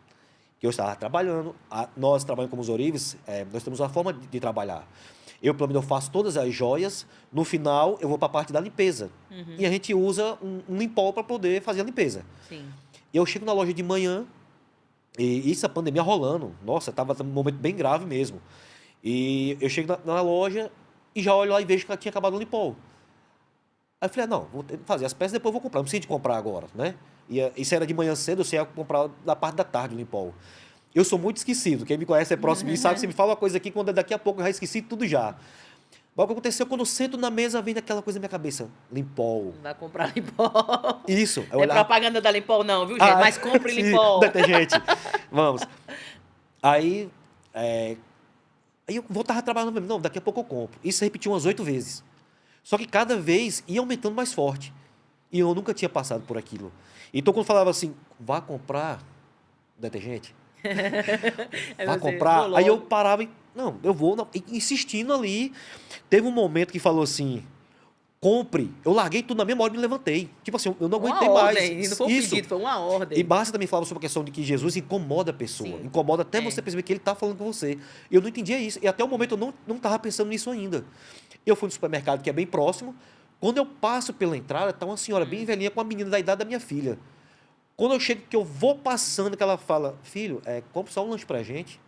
Que eu estava trabalhando, nós trabalhamos como os Orives, nós temos uma forma de trabalhar. Eu, pelo menos, eu faço todas as joias, no final eu vou para a parte da limpeza. E a gente usa um limpol para poder fazer a limpeza. Sim. E eu chego na loja de manhã, e isso a pandemia rolando, nossa, estava num momento bem grave mesmo. E eu chego na loja e já olho lá e vejo que tinha acabado o limpol. Aí eu falei, não, vou fazer as peças, depois eu vou comprar, não preciso de comprar agora, né? E isso era de manhã cedo, você ia comprar na parte da tarde o limpol. Eu sou muito esquecido, quem me conhece é próximo e sabe, você me fala uma coisa aqui, quando daqui a pouco eu já esqueci tudo já. Mas o que aconteceu, quando eu sento na mesa, vem aquela coisa na minha cabeça, Limpol. Vai comprar Limpol. Isso. Não é propaganda da Limpol não, viu, gente? Mas compre Limpol. Detergente. Vamos. Aí eu voltava trabalhando mesmo. Não, daqui a pouco eu compro. Isso repetiu umas 8 vezes. Só que cada vez ia aumentando mais forte. E eu nunca tinha passado por aquilo. Então, quando falava assim, vá comprar detergente, vá comprar, aí eu parava e, não, eu vou, não, insistindo ali. Teve um momento que falou assim, compre. Eu larguei tudo na mesma hora e me levantei. Tipo assim, eu não aguentei mais. E não foi um pedido, foi uma ordem. E Márcia também falava sobre a questão de que Jesus incomoda a pessoa. Sim. Incomoda até você perceber que ele está falando com você. E eu não entendia isso. E até o momento eu não estava pensando nisso ainda. Eu fui no supermercado, que é bem próximo. Quando eu passo pela entrada, está uma senhora bem velhinha com uma menina da idade da minha filha. Quando eu chego, que eu vou passando, que ela fala, filho, compra só um lanche pra gente.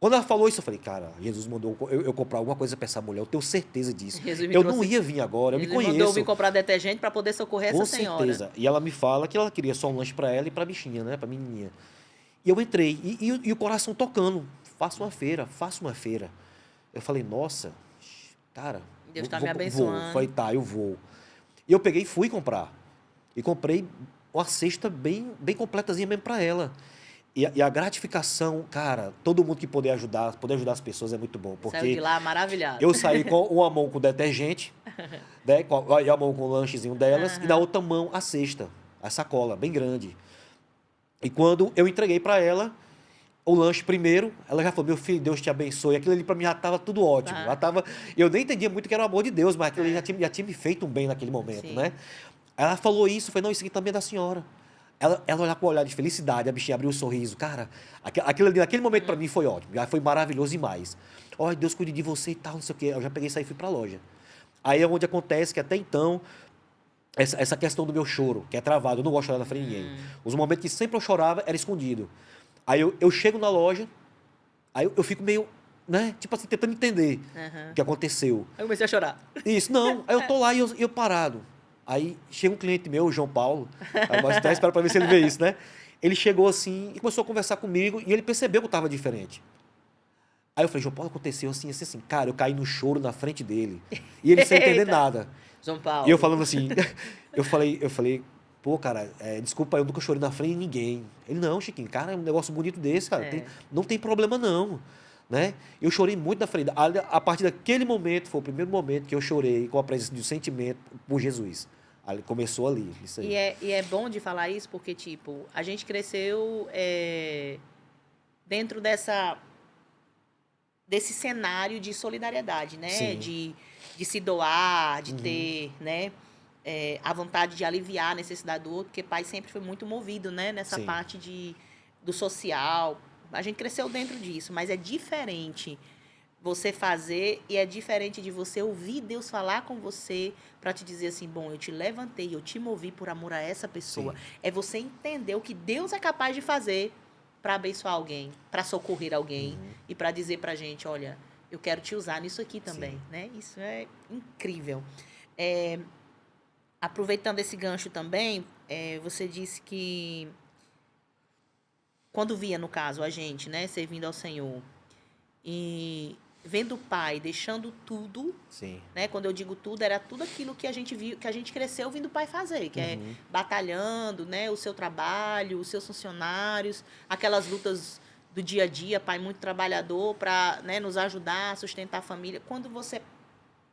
Quando ela falou isso, eu falei, cara, Jesus mandou eu comprar alguma coisa para essa mulher, eu tenho certeza disso. Eu não ia vir agora, eu me conheço. Mandou eu vir comprar detergente para poder socorrer essa senhora. Com certeza. E ela me fala que ela queria só um lanche para ela e para a bichinha, né, para a menininha. E eu entrei, e o coração tocando, faça uma feira. Eu falei, nossa, cara... Deus está me abençoando. Falei, tá, eu vou. E eu peguei e fui comprar. E comprei uma cesta bem completazinha mesmo para ela. E a gratificação, cara, todo mundo que poder ajudar as pessoas é muito bom. Porque saiu de lá maravilhado. Eu saí com uma mão com detergente, né, e a mão com o lanchezinho delas, e na outra mão a cesta, a sacola, bem grande. E quando eu entreguei para ela o lanche primeiro, ela já falou, meu filho, Deus te abençoe. Aquilo ali para mim já estava tudo ótimo. Eu nem entendia muito que era o amor de Deus, mas aquilo ali já tinha me feito um bem naquele momento, né? Ela falou isso, eu falei, não, isso aqui também é da senhora. Ela olhava com um olhar de felicidade, a bichinha abriu um sorriso. Cara, aquilo ali, naquele momento para mim foi ótimo, já foi maravilhoso demais. Olha, Deus cuide de você e tal, não sei o quê. Eu já peguei isso aí e fui para a loja. Aí é onde acontece que até então, essa questão do meu choro, que é travado, eu não gosto de chorar na frente de ninguém. Os momentos que sempre eu chorava, era escondido. Aí eu chego na loja, aí eu fico meio, né, tipo assim, tentando entender o que aconteceu. Aí eu comecei a chorar. Isso, não. Aí eu tô lá e eu parado. Aí chega um cliente meu, o João Paulo, mas até espero para ver se ele vê isso, né? Ele chegou assim e começou a conversar comigo e ele percebeu que eu estava diferente. Aí eu falei, João Paulo, aconteceu assim. Cara, eu caí no choro na frente dele. E ele sem entender Eita. nada. João Paulo. E eu falando assim, eu falei, pô, cara, desculpa, eu nunca chorei na frente de ninguém. Ele, não, Chiquinho, cara, é um negócio bonito desse, cara, não tem problema não, né? Eu chorei muito na frente. A partir daquele momento, foi o primeiro momento que eu chorei com a presença de um sentimento por Jesus. Ali, começou ali, isso aí. E é bom de falar isso porque, tipo, a gente cresceu dentro desse cenário de solidariedade, né? Sim. De se doar, de ter, né? A vontade de aliviar a necessidade do outro, porque pai sempre foi muito movido, né? Nessa Sim. parte do social. A gente cresceu dentro disso, mas é diferente você fazer e é diferente de você ouvir Deus falar com você para te dizer assim, bom, eu te levantei, eu te movi por amor a essa pessoa. Sim. É você entender o que Deus é capaz de fazer para abençoar alguém, para socorrer alguém e para dizer pra gente, olha, eu quero te usar nisso aqui também, Sim. né? Isso é incrível. Aproveitando esse gancho também, você disse que quando via, no caso, a gente, né, servindo ao Senhor e vendo o pai deixando tudo, Sim. né? Quando eu digo tudo, era tudo aquilo que a gente viu, que a gente cresceu vendo o pai fazer, que é batalhando, né, o seu trabalho, os seus funcionários, aquelas lutas do dia a dia, pai muito trabalhador para, né, nos ajudar a sustentar a família. Quando você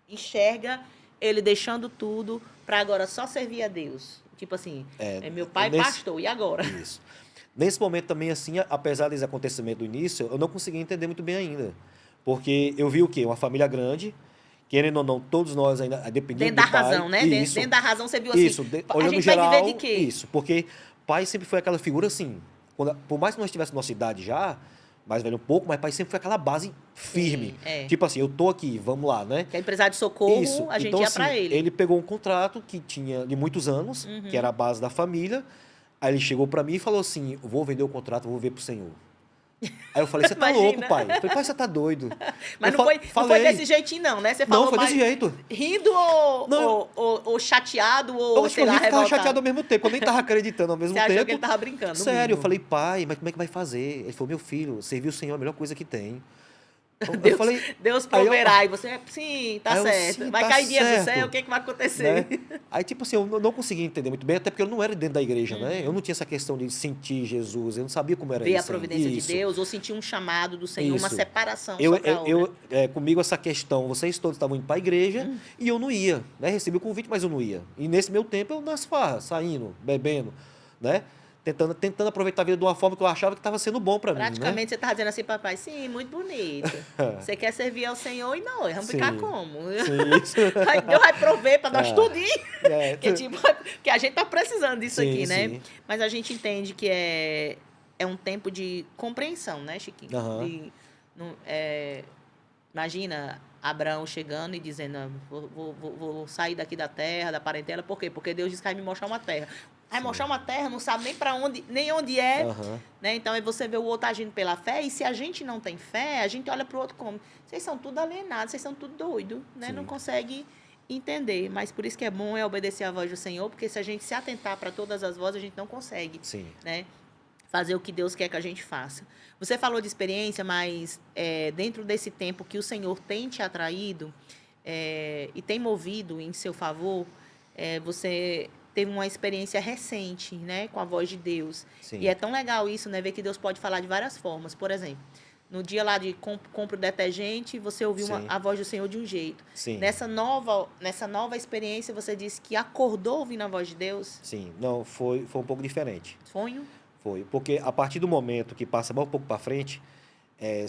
enxerga ele deixando tudo para agora só servir a Deus, tipo assim, meu pai pastor, e agora? Isso. Nesse momento também, assim, apesar desse acontecimento do início, eu não consegui entender muito bem ainda. Porque eu vi o quê? Uma família grande, querendo ou não, todos nós ainda dependendo Dentro do da pai. razão, né? Isso, Dentro da razão, você viu assim, isso. a Olhando gente geral, vai viver de quê? isso. Porque pai sempre foi aquela figura assim, por mais que nós tivéssemos nossa idade já, mais velho um pouco, mas pai sempre foi aquela base firme. Sim, Tipo assim, eu tô aqui, vamos lá, né? Que é empresário de socorro, Isso. a gente Então, ia assim, para ele. ele pegou um contrato que tinha de muitos anos, que era a base da família. Aí ele chegou para mim e falou assim, vou vender o contrato, vou ver pro senhor. Aí eu falei, você tá louco, pai? Eu falei, pai, você tá doido. Mas Eu não foi falei. desse jeitinho, não, né? Você falou Não, foi mais desse jeito. rindo Não, ou chateado ou, eu acho que sei eu lá, ria e ficava revoltado. chateado ao mesmo tempo. Eu nem tava acreditando ao mesmo Você tempo. achou que ele tava brincando, no Sério, eu mínimo. falei, pai, mas como é que vai fazer? Ele falou, meu filho, servir o Senhor é a melhor coisa que tem. Deus, Eu falei, Deus aí proverá. E você, sim, tá aí eu, certo. sim, Vai tá cair dinheiro do certo, céu, o que vai acontecer? né? Aí, tipo assim, eu não conseguia entender muito bem, até porque eu não era dentro da igreja, né? Eu não tinha essa questão de sentir Jesus, eu não sabia como era Ver a isso. providência de Isso. Deus, ou sentir um chamado do Senhor, uma Isso. separação só pra obra. Comigo essa questão, vocês todos estavam indo para a igreja e eu não ia, né? Recebi o convite, mas eu não ia. E nesse meu tempo eu nas farras, saindo, bebendo, né? Tentando aproveitar a vida de uma forma que eu achava que estava sendo bom para mim, né? Praticamente você estava dizendo assim, papai, sim, muito bonito. Você quer servir ao Senhor e nós vamos ficar como? Sim, isso. Deus vai prover para nós tudinho. Que, tipo, que a gente tá precisando disso Sim, aqui, né? sim. Mas a gente entende que é um tempo de compreensão, né, Chiquinho? Aham. Imagina Abraão chegando e dizendo, "Ah, vou sair daqui da terra, da parentela, por quê? Porque Deus disse que vai me mostrar uma terra. Vai mostrar uma terra, não sabe nem para onde, nem onde é, né? Então aí você vê o outro agindo pela fé, e se a gente não tem fé, a gente olha pro outro como, vocês são tudo alienados, vocês são tudo doido, né? Sim. Não consegue entender, mas por isso que é bom obedecer a voz do Senhor, porque se a gente se atentar para todas as vozes, a gente não consegue, Sim. né? Fazer o que Deus quer que a gente faça. Você falou de experiência, mas dentro desse tempo que o Senhor tem te atraído e tem movido em seu favor, você teve uma experiência recente, né, com a voz de Deus. Sim. E é tão legal isso, né, ver que Deus pode falar de várias formas. Por exemplo, no dia lá de compra o detergente, você ouviu a voz do Senhor de um jeito. Sim. Nessa nova experiência, você disse que acordou ouvindo a voz de Deus? Sim. Não, foi um pouco diferente. Sonho? Foi. Porque a partir do momento que passa um pouco para frente,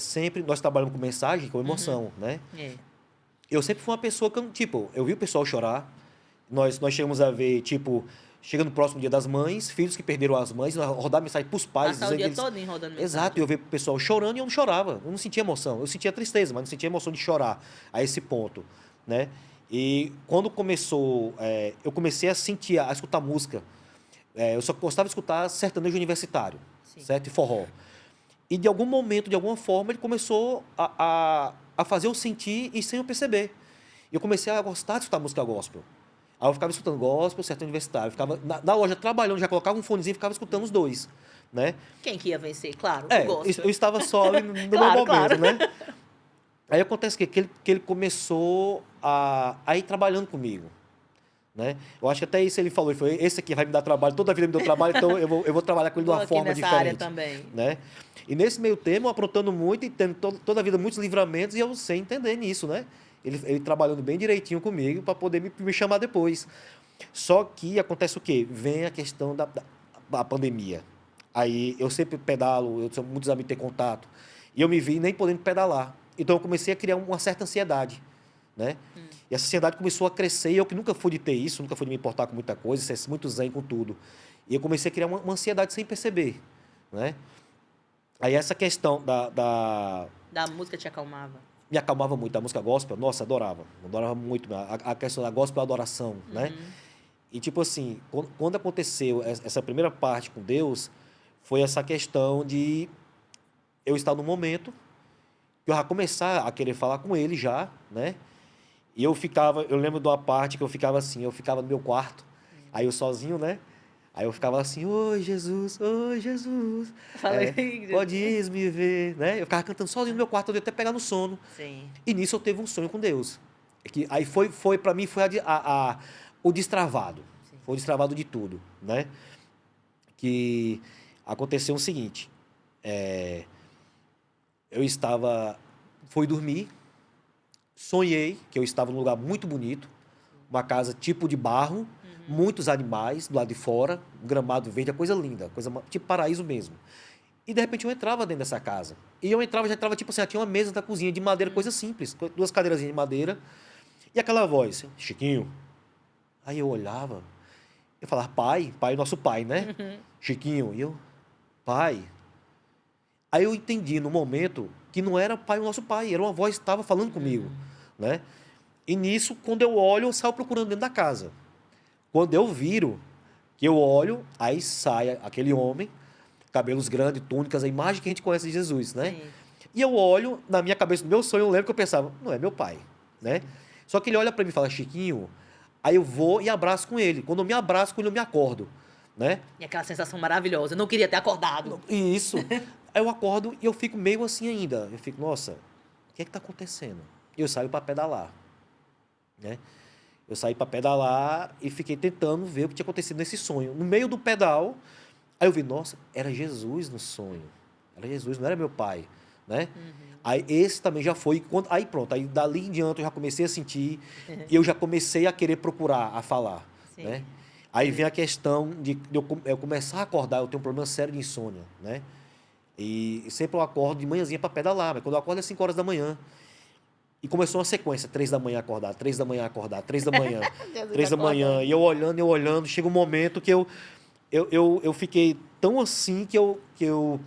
sempre nós trabalhamos com mensagem, com emoção, né? Eu sempre fui uma pessoa que, tipo, eu vi o pessoal chorar. Nós chegamos a ver, tipo, chegando no próximo dia das mães, filhos que perderam as mães, rodar mensagem para os pais. Passar o dia todo rodando mensagem. Exato, eu vi o pessoal chorando e eu não chorava. Eu não sentia emoção. Eu sentia tristeza, mas não sentia emoção de chorar a esse ponto, né? E quando começou, eu comecei a sentir, a escutar música. Eu só gostava de escutar sertanejo universitário, certo? E forró. E de algum momento, de alguma forma, ele começou a fazer eu sentir e sem eu perceber. E eu comecei a gostar de escutar música gospel. Aí eu ficava escutando gospel, sertanejo universitário. Eu ficava na loja trabalhando, já colocava um fonezinho e ficava escutando os dois, né? Quem que ia vencer? Claro, o gospel. Eu estava só ali no Claro, meu momento, né? Aí acontece que ele começou a ir trabalhando comigo, né? Eu acho que até isso ele falou, ele falou, esse aqui vai me dar trabalho, toda a vida me deu trabalho, então eu vou trabalhar com ele de Vou uma aqui forma nessa área diferente. também. Né? E nesse meio tempo, aprontando muito e tendo toda a vida muitos livramentos, e eu sem entender nisso, né? Ele trabalhando bem direitinho comigo para poder me chamar depois. Só que acontece o quê? Vem a questão da pandemia. Aí eu sempre pedalo, eu tenho muitos amigos ter contato, e eu me vi nem podendo pedalar. Então eu comecei a criar uma certa ansiedade, né? E essa ansiedade começou a crescer, e eu que nunca fui de ter isso, nunca fui de me importar com muita coisa, ser muito zen com tudo. E eu comecei a criar uma ansiedade sem perceber, né? Aí essa questão Da música te acalmava. me acalmava muito. A música gospel, nossa, adorava muito. A questão da gospel, a adoração, né? E tipo assim, quando aconteceu essa primeira parte com Deus, foi essa questão de eu estar no momento que eu já começar a querer falar com ele já, né? E eu lembro de uma parte que eu ficava assim, eu ficava no meu quarto, aí eu sozinho, né? Aí eu ficava assim, oi Jesus, Falei, podes me ver, né? Eu ficava cantando sozinho no meu quarto, eu ia até pegar no sono. sim. E nisso eu teve um sonho com Deus. Aí foi para mim, foi o destravado. Sim. Foi o destravado de tudo, né? Que aconteceu o seguinte, fui dormir, sonhei que eu estava num lugar muito bonito, uma casa tipo de barro, muitos animais do lado de fora, um gramado verde, a coisa linda, tipo paraíso mesmo. E de repente eu entrava dentro dessa casa. E eu entrava, já entrava tipo assim, tinha uma mesa da cozinha de madeira, coisa simples, duas cadeirazinhas de madeira, e aquela voz, Chiquinho. Aí eu olhava, eu falava, pai, nosso pai, né? Chiquinho, e eu, pai. Aí eu entendi no momento que não era pai o nosso pai, era uma voz que estava falando comigo, né? E nisso, quando eu olho, eu saio procurando dentro da casa. Quando eu viro, que eu olho, aí sai aquele homem, cabelos grandes, túnicas, a imagem que a gente conhece de Jesus, né? Sim. E eu olho, na minha cabeça, no meu sonho, eu lembro que eu pensava, não é meu pai, né? Só que ele olha para mim e fala, Chiquinho, aí eu vou e abraço com ele. Quando eu me abraço com ele, eu me acordo, né? E aquela sensação maravilhosa. Eu não queria ter acordado. E isso. Aí eu acordo e eu fico meio assim ainda. Eu fico, nossa, o que é que tá acontecendo? E eu saio para pedalar, né? Eu saí para pedalar e fiquei tentando ver o que tinha acontecido nesse sonho. No meio do pedal, aí eu vi, nossa, era Jesus no sonho. Era Jesus, não era meu pai, né? Aí esse também já foi, aí pronto, aí dali em diante eu já comecei a sentir, e eu já comecei a querer procurar, a falar, Sim. né? Aí vem a questão de eu começar a acordar, eu tenho um problema sério de insônia, né? E sempre eu acordo de manhãzinha para pedalar, mas quando eu acordo é 5 horas da manhã. E começou uma sequência, 3 da manhã acordar, 3 da manhã acordar, 3 da manhã, Jesus 3 da manhã. acordando. E eu olhando, chega um momento que eu fiquei tão assim que eu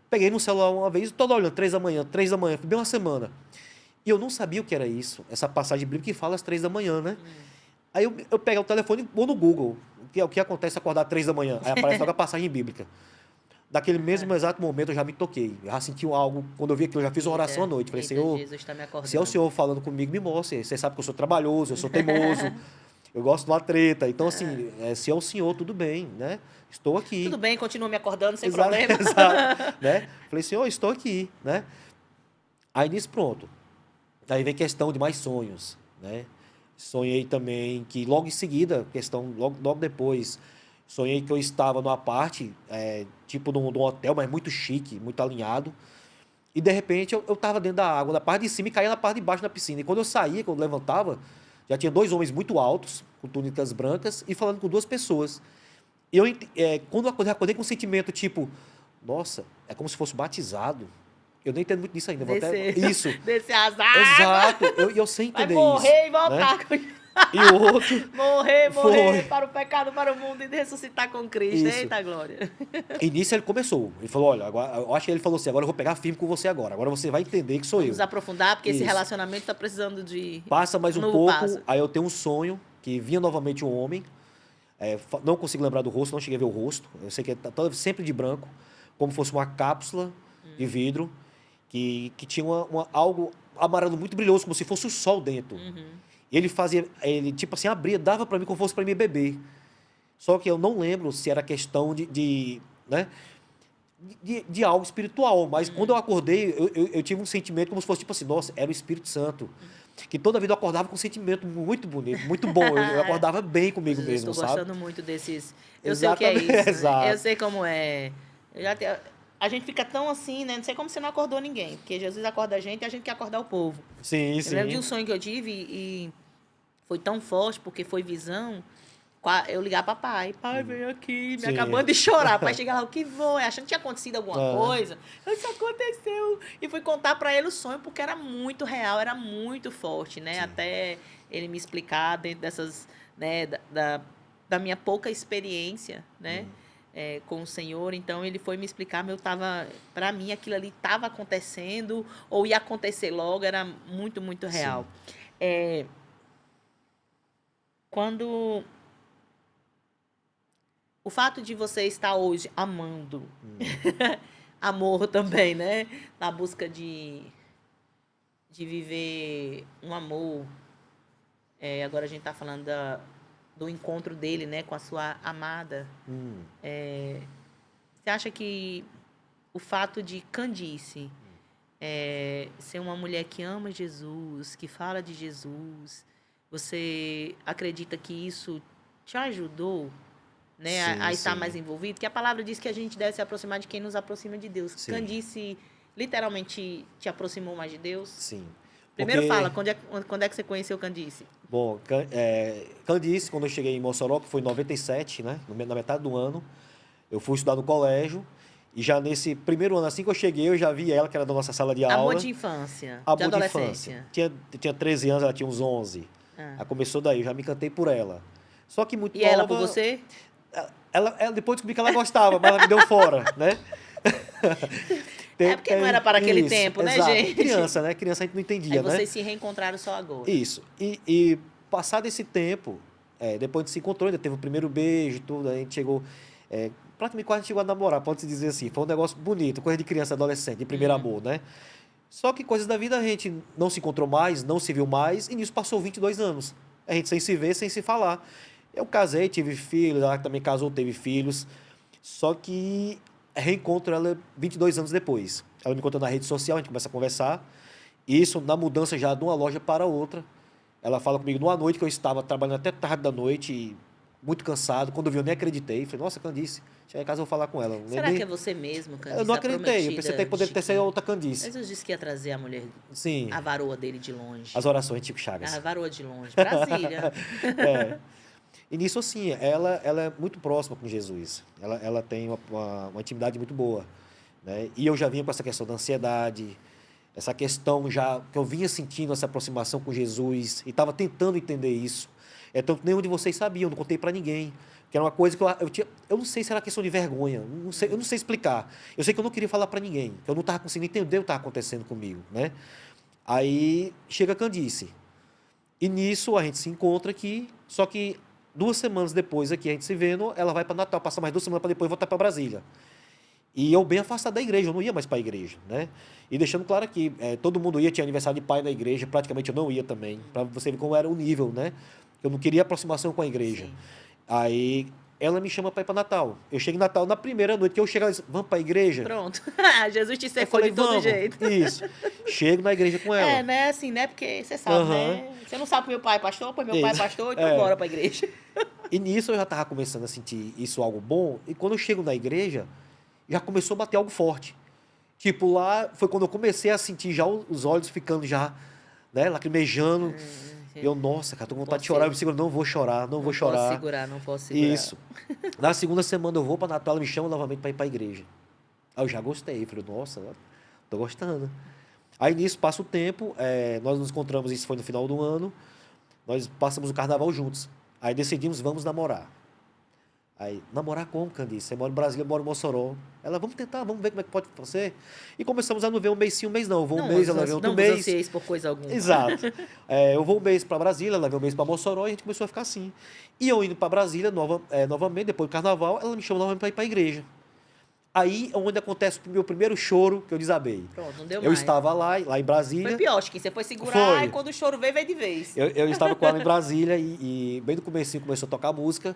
peguei no celular uma vez, todo olhando, 3 da manhã, foi bem uma semana. E eu não sabia o que era isso, essa passagem bíblica que fala às 3 da manhã, né? Aí eu pego o telefone e vou no Google, o que acontece acordar às 3 da manhã. Aí aparece logo a passagem bíblica. Daquele mesmo exato momento eu já me toquei. Eu já senti algo, quando eu vi aquilo, eu já fiz uma oração à noite. Falei, Senhor, Jesus está me acordando. se é o Senhor falando comigo, me mostre. Você sabe que eu sou trabalhoso, eu sou teimoso, eu gosto de uma treta. Então, assim, se é o Senhor, tudo bem, né? Estou aqui. Tudo bem, continua me acordando sem Exato, problema. exato, né? Falei, Senhor, estou aqui, né? Aí nisso, pronto. Aí vem questão de mais sonhos, né? Sonhei também que logo em seguida, logo depois, sonhei que eu estava numa parte, tipo num hotel, mas muito chique, muito alinhado. E de repente eu estava dentro da água, na parte de cima e caía na parte de baixo da piscina. E quando eu saía, quando eu levantava, já tinha 2 homens muito altos, com túnicas brancas, e falando com 2 pessoas. E quando eu acordei com um sentimento tipo, nossa, é como se fosse batizado. Eu nem entendo muito disso ainda. Isso. Descer as águas. Exato. Eu sem Vai entender morrer isso. e voltar. Né? E o outro... morrer Foi. para o pecado, para o mundo e ressuscitar com Cristo. Isso. Eita glória. E nisso ele começou. Ele falou, olha, agora, eu acho que ele falou assim, agora eu vou pegar firme com você agora. Agora você vai entender que sou Vamos eu. aprofundar, porque esse Isso. relacionamento está precisando de... Passa mais um novo pouco, passo. aí eu tenho um sonho, que vinha novamente um homem, não consigo lembrar do rosto, não cheguei a ver o rosto, eu sei que tá sempre de branco, como fosse uma cápsula de vidro, que tinha algo amarelo muito brilhoso, como se fosse o sol dentro. E ele tipo assim, abria, dava para mim como fosse para mim beber. Só que eu não lembro se era questão né? de algo espiritual. Mas quando eu acordei, eu tive um sentimento como se fosse tipo assim, nossa, era o Espírito Santo. Que toda vida eu acordava com um sentimento muito bonito, muito bom. Eu acordava bem comigo Eu mesmo, estou sabe? gostando muito desses. Eu sei o que é Exatamente, isso, né? Eu exato. sei como é. Eu já te- A gente fica tão assim, né? Não sei como você não acordou ninguém. Porque Jesus acorda a gente e a gente quer acordar o povo. Sim, Eu lembro de um sim. sonho que eu tive e foi tão forte, porque foi visão. Eu ligar para pai, vem aqui, me Sim. acabando de chorar. Pai chega lá, o que foi? Achando que tinha acontecido alguma Ah, coisa. Isso aconteceu. E fui contar para ele o sonho, porque era muito real, era muito forte, né? sim. Até ele me explicar dentro dessas, né, da minha pouca experiência, né? Com o Senhor, então ele foi me explicar, mas eu tava, para mim aquilo ali estava acontecendo ou ia acontecer logo, era muito, muito Sim. real. É, quando o fato de você estar hoje amando, amor também, né? Na busca de viver um amor. Agora a gente tá falando do encontro dele, né, com a sua amada. Hum. Você acha que o fato de Candice ser uma mulher que ama Jesus, que fala de Jesus, você acredita que isso te ajudou, né, Sim, a estar mais sim. envolvido? Que a palavra diz que a gente deve se aproximar de quem nos aproxima de Deus. Sim, Candice literalmente te aproximou mais de Deus? sim. Primeiro fala, Porque, quando é que você conheceu Candice? bom, Candice, quando eu cheguei em Mossoró, que foi em 97, né? Na metade do ano, eu fui estudar no colégio. E já nesse primeiro ano, assim que eu cheguei, eu já vi ela, que era da nossa sala de Amor aula. de infância, de Amor de infância. adolescência. Tinha 13 anos, ela tinha uns 11. Ah. Aí começou daí, eu já me encantei por ela. Só que muito E ela por nova, você? ela depois descobri que ela gostava, mas ela me deu fora, né? É porque não era para aquele Isso, tempo, né, exato. gente? Criança, né? Criança a gente não Aí entendia, né? vocês se reencontraram só agora. Isso. E passado esse tempo, depois a gente se encontrou, ainda teve o primeiro beijo e tudo, a gente chegou. Praticamente quase chegou a namorar, pode-se dizer assim. Foi um negócio bonito, coisa de criança, adolescente, de primeiro amor, né? Só que coisas da vida a gente não se encontrou mais, não se viu mais, e nisso passou 22 anos. A gente sem se ver, sem se falar. Eu casei, tive filhos, ela também casou, teve filhos. Só que reencontro ela 22 anos depois. Ela me encontrou na rede social, a gente começa a conversar. Isso na mudança já de uma loja para outra. Ela fala comigo numa noite que eu estava trabalhando até tarde da noite, e muito cansado. Quando eu vi, eu nem acreditei. Falei, nossa, Candice, cheguei em casa eu vou falar com ela. Será que é você mesmo, Eu Candice, não a acreditei. Eu pensei até prometida que poderia de ter sido que... outra Candice. Jesus disse que ia trazer a mulher, Sim, a varoa dele de longe. as orações de Chico Chagas. A varoa de longe. Brasília. É. E nisso, assim, ela é muito próxima com Jesus. Ela tem uma intimidade muito boa. Né? E eu já vinha com essa questão da ansiedade, essa questão já que eu vinha sentindo essa aproximação com Jesus e estava tentando entender isso. Tanto que nenhum de vocês sabia, eu não contei para ninguém. Que era uma coisa que eu tinha. Eu não sei se era questão de vergonha, eu não sei explicar. Eu sei que eu não queria falar para ninguém, que eu não estava conseguindo entender o que estava acontecendo comigo. Né? Aí chega a Candice. E nisso a gente se encontra aqui, só que 2 semanas depois aqui a gente se vendo, ela vai para Natal, passa mais 2 semanas para depois voltar para Brasília. E eu bem afastado da igreja, eu não ia mais para a igreja, né? E deixando claro aqui, todo mundo ia, tinha aniversário de pai na igreja, praticamente eu não ia também, para você ver como era o nível, né? Eu não queria aproximação com a igreja. Sim. Aí ela me chama para ir para Natal. Eu chego em Natal, na primeira noite que eu chego, ela diz, vamos para a igreja? Pronto. Jesus te Eu cercou falei, de todo vamos. jeito. Isso. Chego na igreja com ela. Né? Assim, né? Porque você sabe, Aham. né? Você não sabe que meu pai é pastor, pois meu pai é Isso. pastor, então bora pra igreja. E nisso eu já estava começando a sentir isso algo bom. E quando eu chego na igreja, já começou a bater algo forte. Tipo, lá foi quando eu comecei a sentir já os olhos ficando já, né, lacrimejando. E eu, nossa, cara, tô com vontade de chorar. Eu me seguro, não vou chorar, não vou chorar. Posso segurar, não posso segurar. Isso. Na segunda semana eu vou para Natal, ela me chama novamente para ir para a igreja. Aí eu já gostei. Falei, nossa, tô gostando. Aí nisso passa o tempo, nós nos encontramos, isso foi no final do ano. Nós passamos o carnaval juntos. Aí decidimos, vamos namorar. Aí, namorar como, Candice? Você mora em Brasília, eu moro em Mossoró. Ela, vamos tentar, vamos ver como é que pode ser. E começamos a não ver um mês sim, um mês não. Eu vou um mês, ela vem outro não mês. vos ansieis por coisa alguma. Exato. Eu vou um mês para Brasília, ela vem um mês para Mossoró e a gente começou a ficar assim. E eu indo para Brasília novamente, depois do carnaval, ela me chama novamente para ir para a igreja. Aí é onde acontece o meu primeiro choro que eu desabei. Pronto, não deu Eu mais. estava lá em Brasília. Foi pior, acho que você foi segurar Foi. e quando o choro veio de vez. Eu estava com ela em Brasília e bem no comecinho começou a tocar música.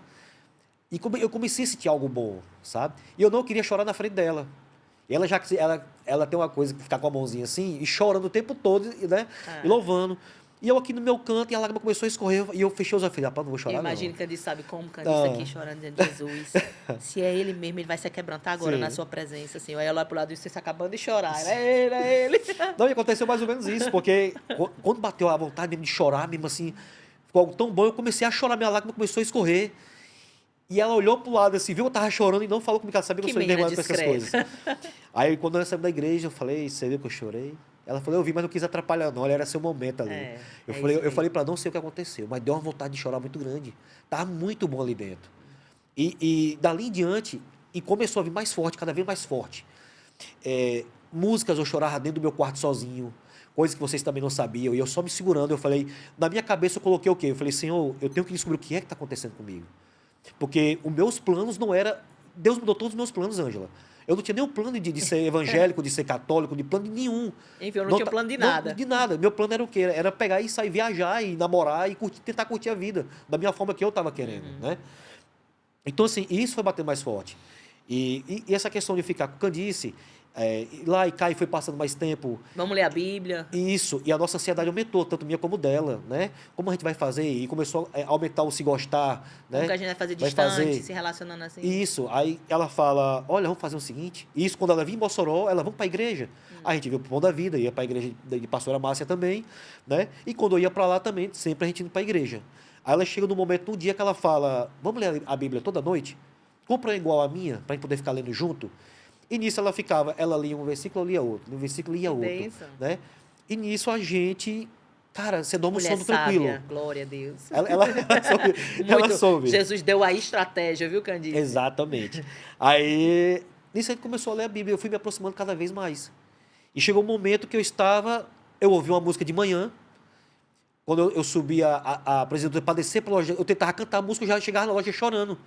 E eu comecei a sentir algo bom, sabe? E eu não queria chorar na frente dela. E ela tem uma coisa que ficar com a mãozinha assim e chorando o tempo todo, né? E louvando. E eu aqui no meu canto e a lágrima começou a escorrer e eu fechei os olhos. Falei, rapaz, não vou chorar, Imagina não. que Candice sabe como Candice aqui chorando dizendo, Jesus, se é ele mesmo, ele vai se quebrantar agora Sim. na sua presença, assim. Aí eu lá pro lado e você está acabando de chorar. É ele. Não, e aconteceu mais ou menos isso, porque quando bateu a vontade mesmo de chorar, mesmo assim, ficou algo tão bom, eu comecei a chorar, minha lágrima começou a escorrer. E ela olhou pro lado assim, viu que eu tava chorando e não falou comigo, ela sabia que eu sou envergonhado com essas coisas. Aí quando nós saímos da igreja, eu falei, você viu que eu chorei? Ela falou, eu vi, mas não quis atrapalhar não, era seu momento ali. Eu falei para não sei o que aconteceu, mas deu uma vontade de chorar muito grande. Tava muito bom ali dentro. E dali em diante, e começou a vir mais forte, cada vez mais forte. Músicas eu chorava dentro do meu quarto sozinho, coisas que vocês também não sabiam, e eu só me segurando, eu falei, na minha cabeça eu coloquei o quê? Eu falei, Senhor, eu tenho que descobrir o que é que está acontecendo comigo. Porque os meus planos não era. Deus mudou todos os meus planos, Ângela. Eu não tinha nenhum plano de ser evangélico, de ser católico, de plano nenhum. Enfim, eu não tinha plano de nada. Não, de nada. Meu plano era o quê? Era pegar e sair viajar e namorar e tentar curtir a vida da minha forma que eu estava querendo, né? Então, assim, isso foi batendo mais forte. E essa questão de ficar com Candice, lá e cá e foi passando mais tempo. Vamos ler a Bíblia. Isso, e a nossa ansiedade aumentou, tanto minha como dela, né? Como a gente vai fazer? E começou a aumentar o se gostar, né? Como que a gente vai fazer distante, se relacionando assim? Isso, aí ela fala, olha, vamos fazer o seguinte, e isso quando ela vinha em Mossoró, ela, vamos para a igreja. A gente veio para o Pão da Vida, ia para a igreja de Pastora Márcia também, né? E quando eu ia para lá também, sempre a gente ia para a igreja. Aí ela chega no momento, no dia que ela fala, vamos ler a Bíblia toda noite? Compra igual a minha, para a gente poder ficar lendo junto. E nisso ela lia um versículo, eu lia outro, no versículo lia outro, bênção. né? E nisso a gente, cara, você dorme um Mulher sono sábia, tranquilo. glória a Deus. Ela soube. Jesus deu a estratégia, viu, Candice? Exatamente. Aí, nisso a gente começou a ler a Bíblia, eu fui me aproximando cada vez mais. E chegou um momento que eu ouvi uma música de manhã, quando eu subia a apresentadora para descer para a loja, eu tentava cantar a música, eu já chegava na loja chorando.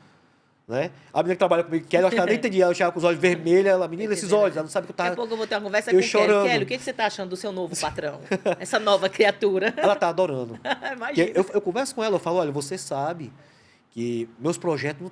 Né? A menina que trabalha comigo, Kelly, eu acho que ela nem entendia, ela chegava com os olhos vermelhos, ela, menina, esses olhos, ela não sabe que eu tava... Daqui a pouco eu vou ter uma conversa com o Kelly. Kelly, o que você está achando do seu novo patrão? Essa nova criatura. Ela tá adorando. Imagina. Eu converso com ela, eu falo, olha, você sabe que meus projetos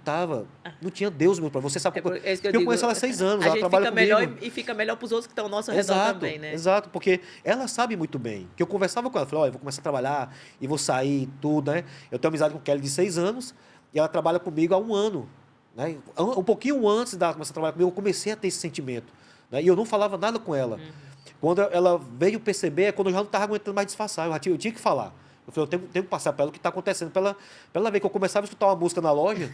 não tinha Deus meu projeto. Você sabe que eu conheço ela há 6 anos, ela trabalha comigo. A gente fica melhor e fica melhor para os outros que estão ao nosso redor também, né? Exato, porque ela sabe muito bem. Que eu conversava com ela, falei, olha, eu vou começar a trabalhar e vou sair e tudo, né? Eu tenho amizade com Kelly de 6 anos e ela trabalha comigo há 1 ano. Né? Um pouquinho antes de começar a trabalhar comigo, eu comecei a ter esse sentimento. Né? E eu não falava nada com ela. Quando ela veio perceber, é quando eu já não estava aguentando mais disfarçar. Eu tinha que falar. Eu falei, eu tenho que passar para ela o que está acontecendo. Para ela ver que eu começava a escutar uma música na loja,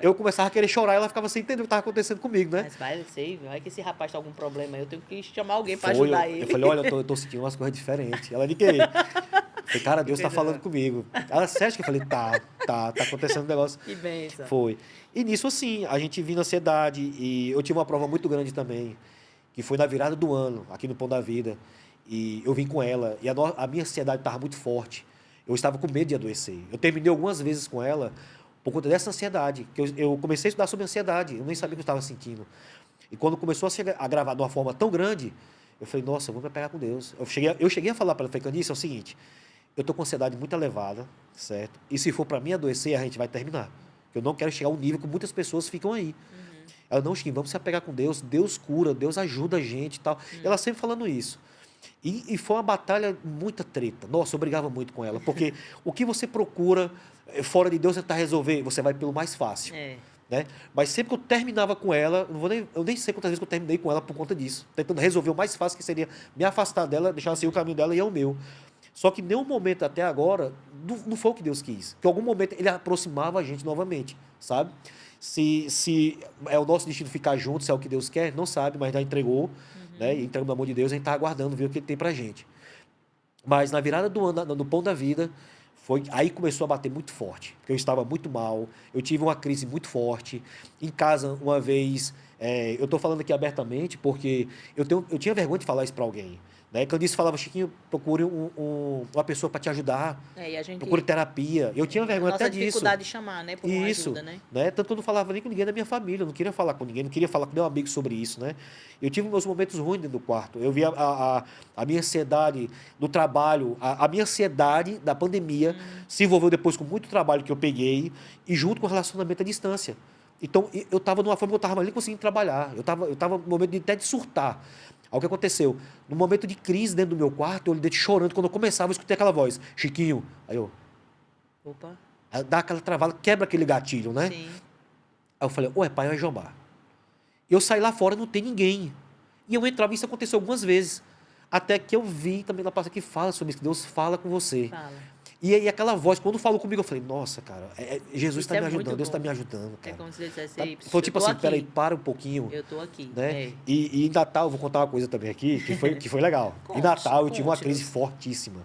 eu começava a querer chorar e ela ficava sem entender o que estava acontecendo comigo, né? Mas vai que esse rapaz tem algum problema, eu tenho que chamar alguém para ajudar ele. Eu falei, olha, eu tô sentindo umas coisas diferentes. Ela de quê? Eu falei, cara, Deus está falando comigo. Ela, sério que eu falei, tá acontecendo um negócio. Que bênção. Foi. E nisso, assim, a gente viu na ansiedade e eu tive uma prova muito grande também, que foi na virada do ano, aqui no Pão da Vida. E eu vim com ela e a minha ansiedade estava muito forte. Eu estava com medo de adoecer. Eu terminei algumas vezes com ela por conta dessa ansiedade, que eu comecei a estudar sobre ansiedade, eu nem sabia o que eu estava sentindo. E quando começou a gravar de uma forma tão grande, eu falei, nossa, eu vou me pegar com Deus. Eu cheguei a falar para ela, falei, Candice, é o seguinte, eu estou com ansiedade muito elevada, certo? E se for para mim adoecer, a gente vai terminar. Eu não quero chegar ao nível que muitas pessoas ficam aí. Ela, não, Chiquinho, vamos se apegar com Deus, Deus cura, Deus ajuda a gente e tal. Ela sempre falando isso. E foi uma batalha, muita treta. Nossa, eu brigava muito com ela, porque o que você procura fora de Deus tentar resolver, você vai pelo mais fácil. Né? Mas sempre que eu terminava com ela, eu nem sei quantas vezes que eu terminei com ela por conta disso, tentando resolver o mais fácil, que seria me afastar dela, deixar assim o caminho dela e é o meu. Só que em nenhum momento até agora, não foi o que Deus quis. Que em algum momento ele aproximava a gente novamente, sabe? Se é o nosso destino ficar junto, se é o que Deus quer, não sabe, mas já entregou, né? E entregando no amor de Deus, a gente está aguardando ver o que ele tem pra gente. Mas na virada do ano, no Pão da Vida, aí começou a bater muito forte, porque eu estava muito mal, eu tive uma crise muito forte. Em casa, uma vez, eu estou falando aqui abertamente, porque eu tinha vergonha de falar isso para alguém. Né? Candice falava, Chiquinho, procure uma pessoa para te ajudar, procure terapia. Eu tinha vergonha até disso. Nossa dificuldade de chamar, né? Por uma ajuda, né? Tanto que eu não falava nem com ninguém da minha família, eu não queria falar com ninguém, não queria falar com meu amigo sobre isso, né? Eu tive meus momentos ruins dentro do quarto. Eu vi a minha ansiedade do trabalho, a minha ansiedade da pandemia se envolveu depois com muito trabalho que eu peguei e junto com o relacionamento à distância. Então, eu estava numa forma que eu estava nem conseguindo trabalhar. Eu tava no momento até de surtar. Aí o que aconteceu? No momento de crise dentro do meu quarto, eu olhei chorando. Quando eu começava, eu escutei aquela voz, Chiquinho. Opa. Aí dá aquela travada, quebra aquele gatilho, né? Sim. Aí eu falei, ué, pai, é Jomar. Eu saí lá fora, não tem ninguém. E eu entrava, isso aconteceu algumas vezes. Até que eu vi também na palavra que fala sobre isso, que Deus fala com você. Fala. E aí aquela voz, quando falou comigo, eu falei, nossa, cara, Jesus Isso está é me muito ajudando, Deus está bom. me ajudando, É cara. como se Deus dissesse, Tá? "Ei, Foi eu tipo tô assim, aqui. peraí, para um pouquinho. Eu tô aqui. Né? É. E em Natal, eu vou contar uma coisa também aqui, que foi legal. Em Natal, eu tive uma crise Conte-nos. fortíssima.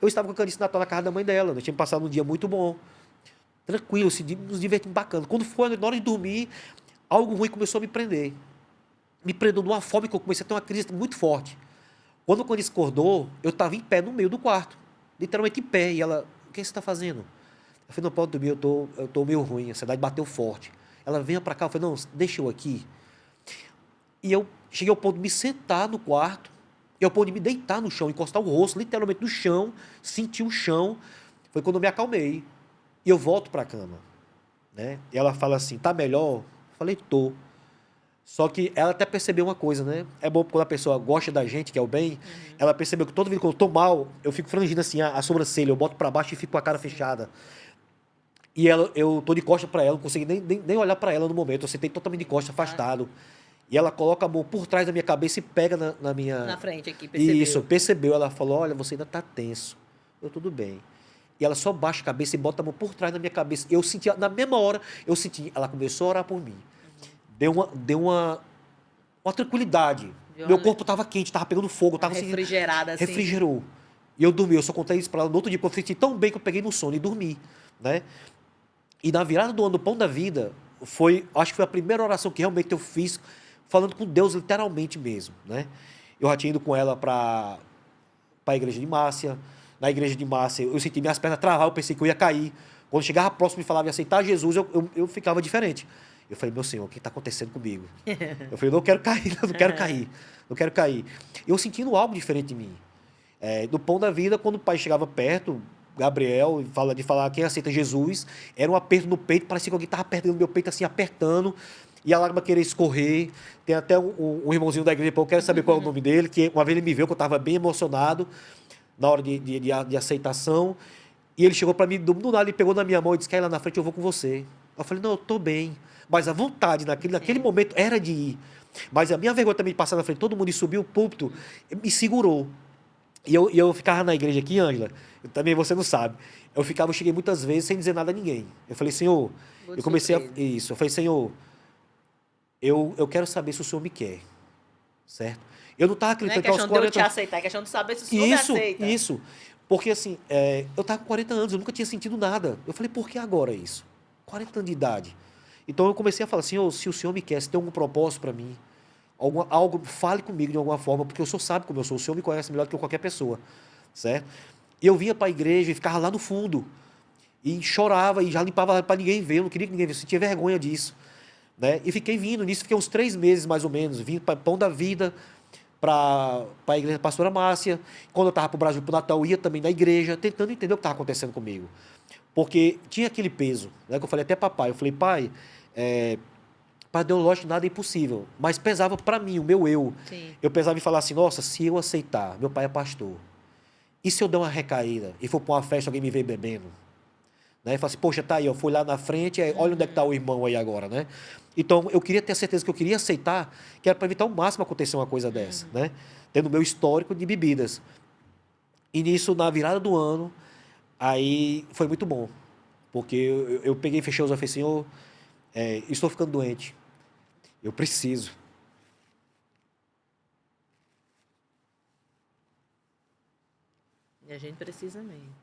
Eu estava com a Canice Natal na casa da mãe dela, nós tínhamos passado um dia muito bom. Tranquilo, nos divertimos bacana. Quando foi na hora de dormir, algo ruim começou a me prender. Me prendeu de uma forma que eu comecei a ter uma crise muito forte. Quando a Canice acordou, eu estava em pé no meio do quarto. Literalmente em pé. E ela, o que você está fazendo? Eu falei, não pode dormir, eu tô meio ruim, a ansiedade bateu forte. Ela, venha para cá. Eu falei, não, deixa eu aqui. E eu cheguei ao ponto de me sentar no quarto, e ao ponto de me deitar no chão, encostar o rosto literalmente no chão, sentir o chão. Foi quando eu me acalmei. E eu volto para a cama. Né? E ela fala assim, tá melhor? Eu falei, tô. Só que ela até percebeu uma coisa, né? É bom quando a pessoa gosta da gente, que é o bem, ela percebeu que toda vez que eu tô mal, eu fico frangindo assim a sobrancelha, eu boto para baixo e fico com a cara fechada. E eu tô de costa para ela, não consegui nem olhar para ela no momento, eu sentei totalmente de costa, afastado. E ela coloca a mão por trás da minha cabeça e pega na minha... Na frente aqui, E isso, percebeu? percebeu. Ela falou, olha, você ainda tá tenso. Eu, tudo bem. E ela só baixa a cabeça e bota a mão por trás da minha cabeça. Eu senti, na mesma hora, ela começou a orar por mim. Deu uma tranquilidade. Deu Meu uma, corpo estava quente, estava pegando fogo, uma estava assim, refrigerada assim. refrigerou. E eu dormi, eu só contei isso para ela no outro dia, porque eu senti tão bem que eu peguei no sono e dormi, né? E na virada do ano do Pão da Vida, acho que foi a primeira oração que realmente eu fiz, falando com Deus literalmente mesmo, né? Eu já tinha ido com ela para a igreja de Márcia. Na igreja de Márcia, eu senti minhas pernas travar, eu pensei que eu ia cair. Quando chegava próximo e falava em aceitar Jesus, eu ficava diferente. Eu falei, meu Senhor, o que está acontecendo comigo? Eu falei, não quero cair, não quero cair, não quero cair. Eu sentindo algo diferente em mim. No Pão da Vida, quando o pai chegava perto, Gabriel, de falar quem aceita Jesus, era um aperto no peito, parecia que alguém estava apertando meu peito, assim, apertando, e a lágrima queria escorrer. Tem até um irmãozinho da igreja, eu quero saber qual é o nome dele, que uma vez ele me viu, que eu estava bem emocionado, na hora de aceitação, e ele chegou para mim, do nada, ele pegou na minha mão e disse, quer ir lá na frente, eu vou com você. Eu falei, não, eu estou bem. Mas a vontade, naquele momento, era de ir. Mas a minha vergonha também de passar na frente, todo mundo, e subir o púlpito, me segurou. E eu ficava na igreja aqui, Ângela, também você não sabe. Eu cheguei muitas vezes sem dizer nada a ninguém. Eu falei, Senhor, Vou eu de comecei a. surpresa. Isso, eu falei, Senhor, eu quero saber se o Senhor me quer, certo? Eu não estava Não é acreditando que aos questão de eu te 40 aceitar, é questão de saber se o senhor me aceita. Isso. Porque assim, eu estava com 40 anos, eu nunca tinha sentido nada. Eu falei, por que agora isso? 40 anos de idade. Então eu comecei a falar, Senhor, se o Senhor me quer, se tem algum propósito para mim, algo, fale comigo de alguma forma, porque o Senhor sabe como eu sou, o Senhor me conhece melhor do que qualquer pessoa, certo? E eu vinha para a igreja e ficava lá no fundo, e chorava, e já limpava para ninguém ver, eu não queria que ninguém visse, eu sentia vergonha disso, né? E fiquei vindo, nisso fiquei uns 3 meses mais ou menos, vim para Pão da Vida, para a igreja da pastora Márcia. Quando eu estava para o Brasil, para o Natal, eu ia também na igreja, tentando entender o que estava acontecendo comigo. Porque tinha aquele peso, né, que eu falei até papai, eu falei, pai, para Deus, lógico, nada é impossível, mas pesava para mim, o meu eu. Sim. Eu pesava em falar assim, nossa, se eu aceitar, meu pai é pastor, e se eu der uma recaída e for para uma festa, alguém me vê bebendo? Né? E fala assim, poxa, tá aí, eu fui lá na frente, olha onde é que está o irmão aí agora, né? Então, eu queria ter certeza que eu queria aceitar, que era para evitar ao máximo acontecer uma coisa dessa, né? Tendo o meu histórico de bebidas. E nisso, na virada do ano, aí foi muito bom, porque eu peguei e fechei os olhos e falei, Senhor, estou ficando doente, eu preciso. E a gente precisa mesmo.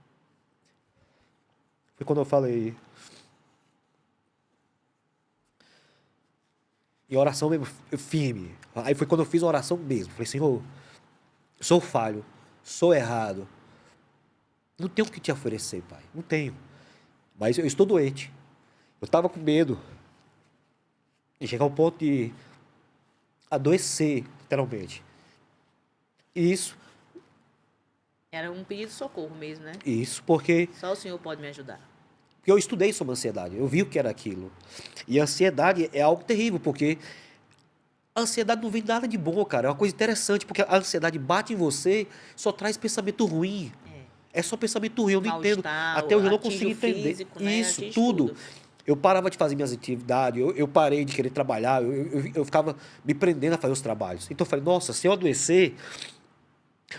Foi quando eu falei, em oração mesmo, firme. Aí foi quando eu fiz a oração mesmo. Falei, Senhor, sou falho, sou errado. Não tenho o que te oferecer, pai. Não tenho. Mas eu estou doente. Eu estava com medo de chegar ao ponto de adoecer, literalmente. E Era um pedido de socorro mesmo, né? isso porque Só o senhor pode me ajudar. Porque eu estudei sobre ansiedade, eu vi o que era aquilo. E a ansiedade é algo terrível, porque a ansiedade não vem nada de bom, cara. É uma coisa interessante, porque a ansiedade bate em você, só traz pensamento ruim. É só pensamento ruim, eu não entendo. Mal-estar, Até hoje eu não atinge consigo o entender. físico, né? Isso, Atinge tudo. tudo. Eu parava de fazer minhas atividades, eu parei de querer trabalhar, eu ficava me prendendo a fazer os trabalhos. Então eu falei, nossa, se eu adoecer,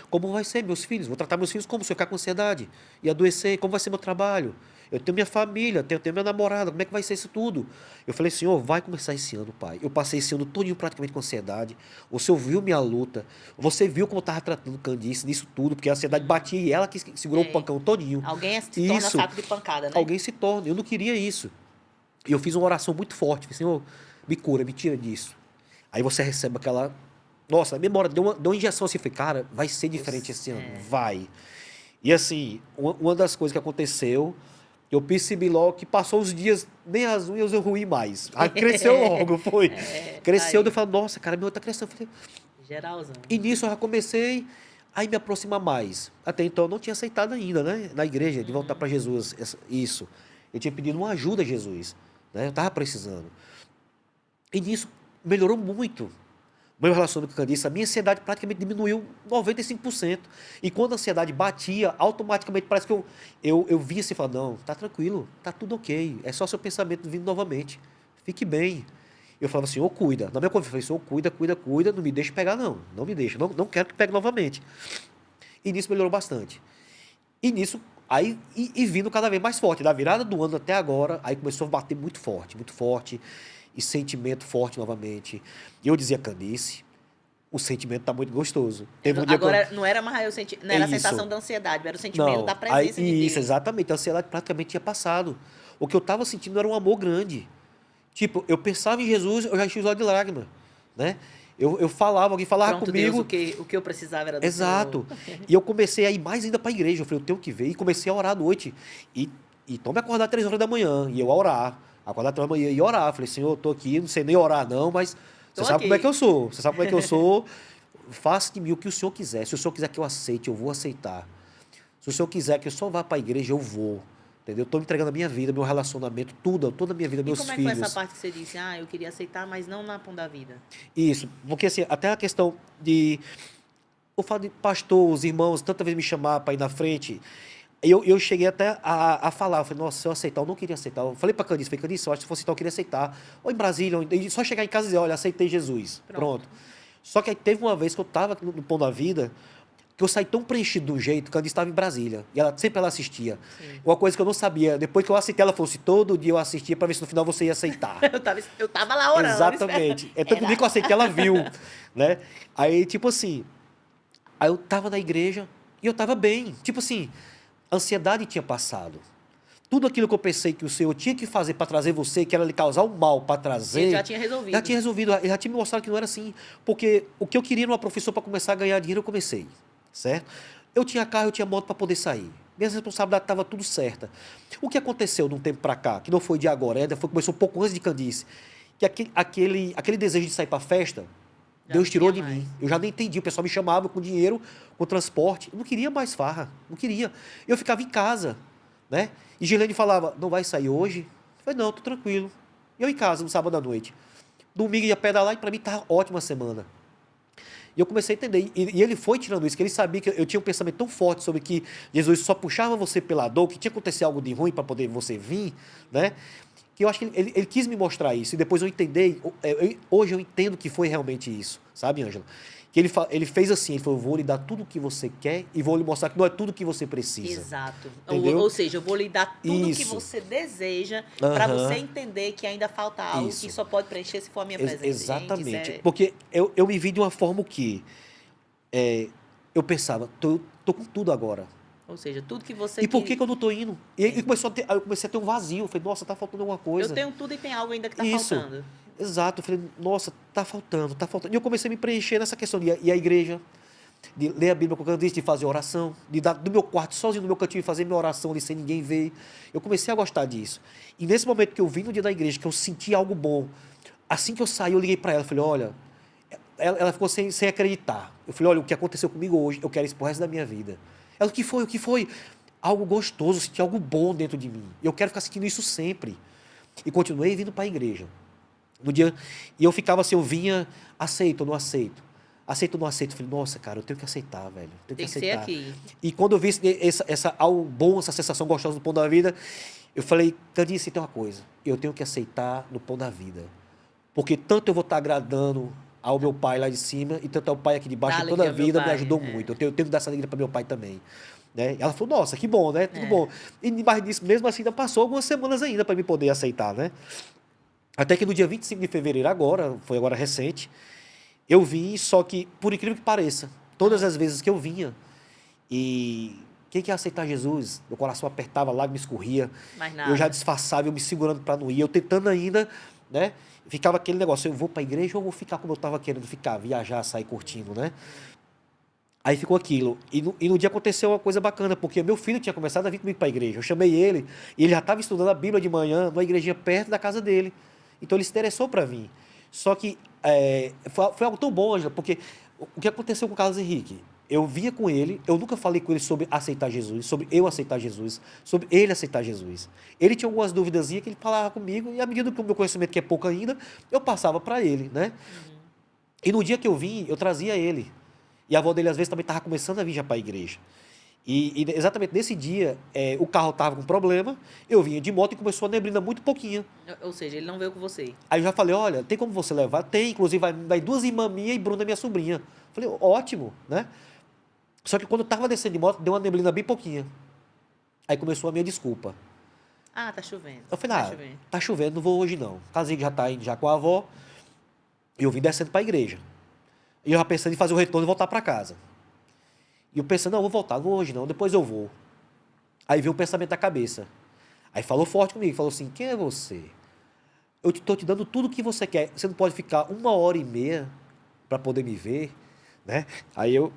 como vai ser meus filhos? Vou tratar meus filhos como se eu ficar com ansiedade e adoecer? Como vai ser meu trabalho? Eu tenho minha família, tenho minha namorada, como é que vai ser isso tudo? Eu falei, Senhor, vai começar esse ano, Pai. Eu passei esse ano todinho praticamente com ansiedade. O Senhor viu minha luta. Você viu como eu estava tratando Candice nisso tudo, porque a ansiedade batia e ela que segurou o pancão todinho. Alguém se torna Isso, saco de pancada, né? alguém se torna. Eu não queria isso. E eu fiz uma oração muito forte. Falei, Senhor, me cura, me tira disso. Aí você recebe aquela... Nossa, a memória deu uma injeção assim. Falei, cara, vai ser diferente esse ano. Vai. E assim, uma das coisas que aconteceu, eu percebi logo que passou os dias, nem as unhas eu ruí mais. Aí cresceu logo, foi. Cresceu, aí. eu falei, nossa, cara, meu tá crescendo. Eu falei, Geralzão. e nisso eu já comecei a me aproximar mais. Até então eu não tinha aceitado ainda, né? Na igreja, de voltar para Jesus. Isso. Eu tinha pedido uma ajuda a Jesus. Né? Eu estava precisando. E nisso melhorou muito. Meu relacionamento com a Candice, a minha ansiedade praticamente diminuiu 95%. E quando a ansiedade batia, automaticamente parece que eu via assim e falava, não, tá tranquilo, tá tudo ok. É só seu pensamento vindo novamente. Fique bem. Eu falava assim, ô cuida. Na minha conversa, eu falei, Senhor, cuida, não me deixe pegar, não. Não me deixa, não quero que pegue novamente. E nisso melhorou bastante. E nisso, aí, vindo cada vez mais forte. Da virada do ano até agora, aí começou a bater muito forte. E sentimento forte novamente. E eu dizia, Candice, o sentimento está muito gostoso. Teve um dia Agora, que não era mais não era a sensação da ansiedade, era o sentimento da presença de Deus. Isso, exatamente. A ansiedade praticamente tinha passado. O que eu estava sentindo era um amor grande. Tipo, eu pensava em Jesus, eu já enchia os olhos de lágrimas. Né? Eu falava, alguém falava Pronto, comigo. Deus, o que eu precisava era do Exato. Senhor. E eu comecei a ir mais ainda para a igreja. Eu falei, eu tenho que ver. E comecei a orar à noite. E então me acordar 3 horas da manhã. E eu a orar. Acordar 3 horas da manhã e orar. Falei, Senhor, eu estou aqui, não sei nem orar não, mas você sabe como é que eu sou. Você sabe como é que eu sou. Faça de mim o que o Senhor quiser. Se o Senhor quiser que eu aceite, eu vou aceitar. Se o Senhor quiser que eu só vá para a igreja, eu vou. Entendeu? Estou me entregando a minha vida, meu relacionamento, tudo, toda a minha vida, meus filhos. E como é que foi essa parte que você disse? Ah, eu queria aceitar, mas não na pão da vida. Isso. Porque assim, até a questão de... Eu falo de pastor, os irmãos, tanta vez me chamar para ir na frente. Eu cheguei até a falar, eu falei, nossa, se eu aceitar, eu não queria aceitar. Eu falei para a Candice, eu acho que se fosse aceitar, eu queria aceitar. Ou em Brasília, ou só chegar em casa e dizer, olha, aceitei Jesus. Pronto. Só que aí teve uma vez que eu estava no Pão da Vida, que eu saí tão preenchido de um jeito, que a Candice estava em Brasília. E sempre ela assistia. Sim. Uma coisa que eu não sabia, depois que eu aceitei, ela falou assim, todo dia eu assistia para ver se no final você ia aceitar. eu tava lá orando. Exatamente. É tanto que eu aceitei, ela viu. Né? Aí, tipo assim, aí eu estava na igreja e eu estava bem. Tipo assim, a ansiedade tinha passado. Tudo aquilo que eu pensei que o Senhor tinha que fazer para trazer você, que era lhe causar um mal para trazer... Ele já tinha resolvido. Já tinha resolvido. Ele já tinha me mostrado que não era assim. Porque o que eu queria numa profissão para começar a ganhar dinheiro, eu comecei. Certo? Eu tinha carro, eu tinha moto para poder sair. Minhas responsabilidades estavam tudo certa. O que aconteceu de um tempo para cá, que não foi de agora, ainda começou um pouco antes de Candice, que aquele desejo de sair para festa, Deus tirou de mim. Eu já não entendi. O pessoal me chamava com dinheiro, com transporte. Eu não queria mais farra. Não queria. Eu ficava em casa. Né? E Gilene falava, não vai sair hoje? Eu falei, não, tô tranquilo. E eu em casa, no sábado à noite. Domingo ia pedalar e para mim estava ótima a semana. E eu comecei a entender. E ele foi tirando isso, que ele sabia que eu tinha um pensamento tão forte sobre que Jesus só puxava você pela dor, que tinha que acontecer algo de ruim para poder você vir, né? Que eu acho que ele quis me mostrar isso. E depois eu entendi, hoje eu entendo que foi realmente isso, sabe, Ângela? Que ele fez assim, ele falou, vou lhe dar tudo o que você quer e vou lhe mostrar que não é tudo o que você precisa. Exato. Ou seja, eu vou lhe dar tudo o que você deseja para você entender que ainda falta algo que só pode preencher se for a minha presença. Exatamente. Gente, porque eu me vi de uma forma que eu pensava, tô com tudo agora. Ou seja, tudo que você... E por que eu não estou indo? E aí eu comecei a ter um vazio. Eu falei, nossa, está faltando alguma coisa. Eu tenho tudo e tem algo ainda que está faltando. Exato. Eu falei, nossa, está faltando. E eu comecei a me preencher nessa questão de ir à igreja, de ler a Bíblia com Candice, de fazer oração, de dar do meu quarto, sozinho no meu cantinho, e fazer minha oração ali sem ninguém ver. Eu comecei a gostar disso. E nesse momento que eu vim no dia da igreja, que eu senti algo bom, assim que eu saí, eu liguei para ela, falei, olha... Ela ficou sem acreditar. Eu falei, olha, o que aconteceu comigo hoje, eu quero isso pro resto da minha vida. Ela, o que foi? algo gostoso, senti algo bom dentro de mim. Eu quero ficar sentindo isso sempre. E continuei vindo para a igreja. No dia, e eu ficava assim, eu vinha, aceito ou não aceito? Aceito ou não aceito? Eu falei, nossa, cara, eu tenho que aceitar, velho. Tenho Tem que que ser aceitar. aqui. E quando eu vi algo bom, essa sensação gostosa do pão da vida, eu falei, Candice, tem uma coisa. Eu tenho que aceitar no pão da vida. Porque tanto eu vou estar agradando ao meu pai lá de cima, e tanto ao pai aqui de baixo, Dá e toda a alegria ao meu vida me pai, ajudou muito. Eu tenho que dar essa alegria para meu pai também. Né? E ela falou, nossa, que bom, né? Tudo bom. E mais disso, mesmo assim, ainda passou algumas semanas ainda para me poder aceitar, né? Até que no dia 25 de fevereiro, foi agora recente, eu vim, só que, por incrível que pareça, todas as vezes que eu vinha, e quem quer aceitar Jesus? Meu coração apertava, a lágrima escorria, Mais eu já nada. disfarçava, eu me segurando para não ir, eu tentando ainda, né? Ficava aquele negócio, eu vou para a igreja ou vou ficar como eu estava querendo ficar, viajar, sair curtindo, né? Aí ficou aquilo. E no dia aconteceu uma coisa bacana, porque meu filho tinha começado a vir comigo para a igreja. Eu chamei ele, e ele já estava estudando a Bíblia de manhã, numa igrejinha perto da casa dele. Então ele se interessou para vir. Só que foi algo tão bom, Angela, porque o que aconteceu com o Carlos Henrique? Eu via com ele, eu nunca falei com ele sobre aceitar Jesus, sobre eu aceitar Jesus, sobre ele aceitar Jesus. Ele tinha algumas duvidazinhas que ele falava comigo, e à medida que o meu conhecimento, que é pouco ainda, eu passava para ele, né? E no dia que eu vim, eu trazia ele. E a avó dele, às vezes, também estava começando a vir já para a igreja. E exatamente nesse dia, o carro estava com problema, eu vinha de moto e começou a neblina muito pouquinho. Ou seja, ele não veio com você. Aí eu já falei, olha, tem como você levar? Tem, inclusive vai duas irmãs minhas e Bruna, minha sobrinha. Falei, ótimo, né? Só que quando eu estava descendo de moto, deu uma neblina bem pouquinha. Aí começou a minha desculpa. Ah, tá chovendo. Eu falei, Tá chovendo. tá chovendo, não vou hoje não. Casei já tá indo já com a avó, e eu vim descendo para a igreja. E eu já pensando em fazer o retorno e voltar para casa. E eu pensando, não, eu vou voltar, não vou hoje não, depois eu vou. Aí veio um pensamento da cabeça. Aí falou forte comigo, falou assim, quem é você? Eu estou te dando tudo o que você quer. Você não pode ficar 1h30 para poder me ver, né? Aí eu,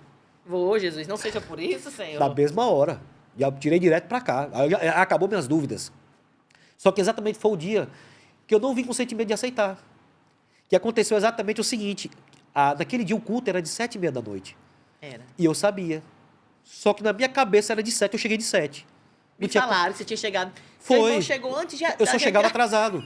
Vou, Jesus, não seja por isso, Senhor. na mesma hora, já tirei direto para cá. Aí acabou minhas dúvidas. Só que exatamente foi o dia que eu não vim com o sentimento de aceitar. Que aconteceu exatamente o seguinte, naquele dia o culto era de 7h30 da noite. Era. E eu sabia. Só que na minha cabeça era de 7, eu cheguei de 7. Me falaram que você tinha chegado. Foi. Seu irmão chegou antes de... Eu só chegava atrasado.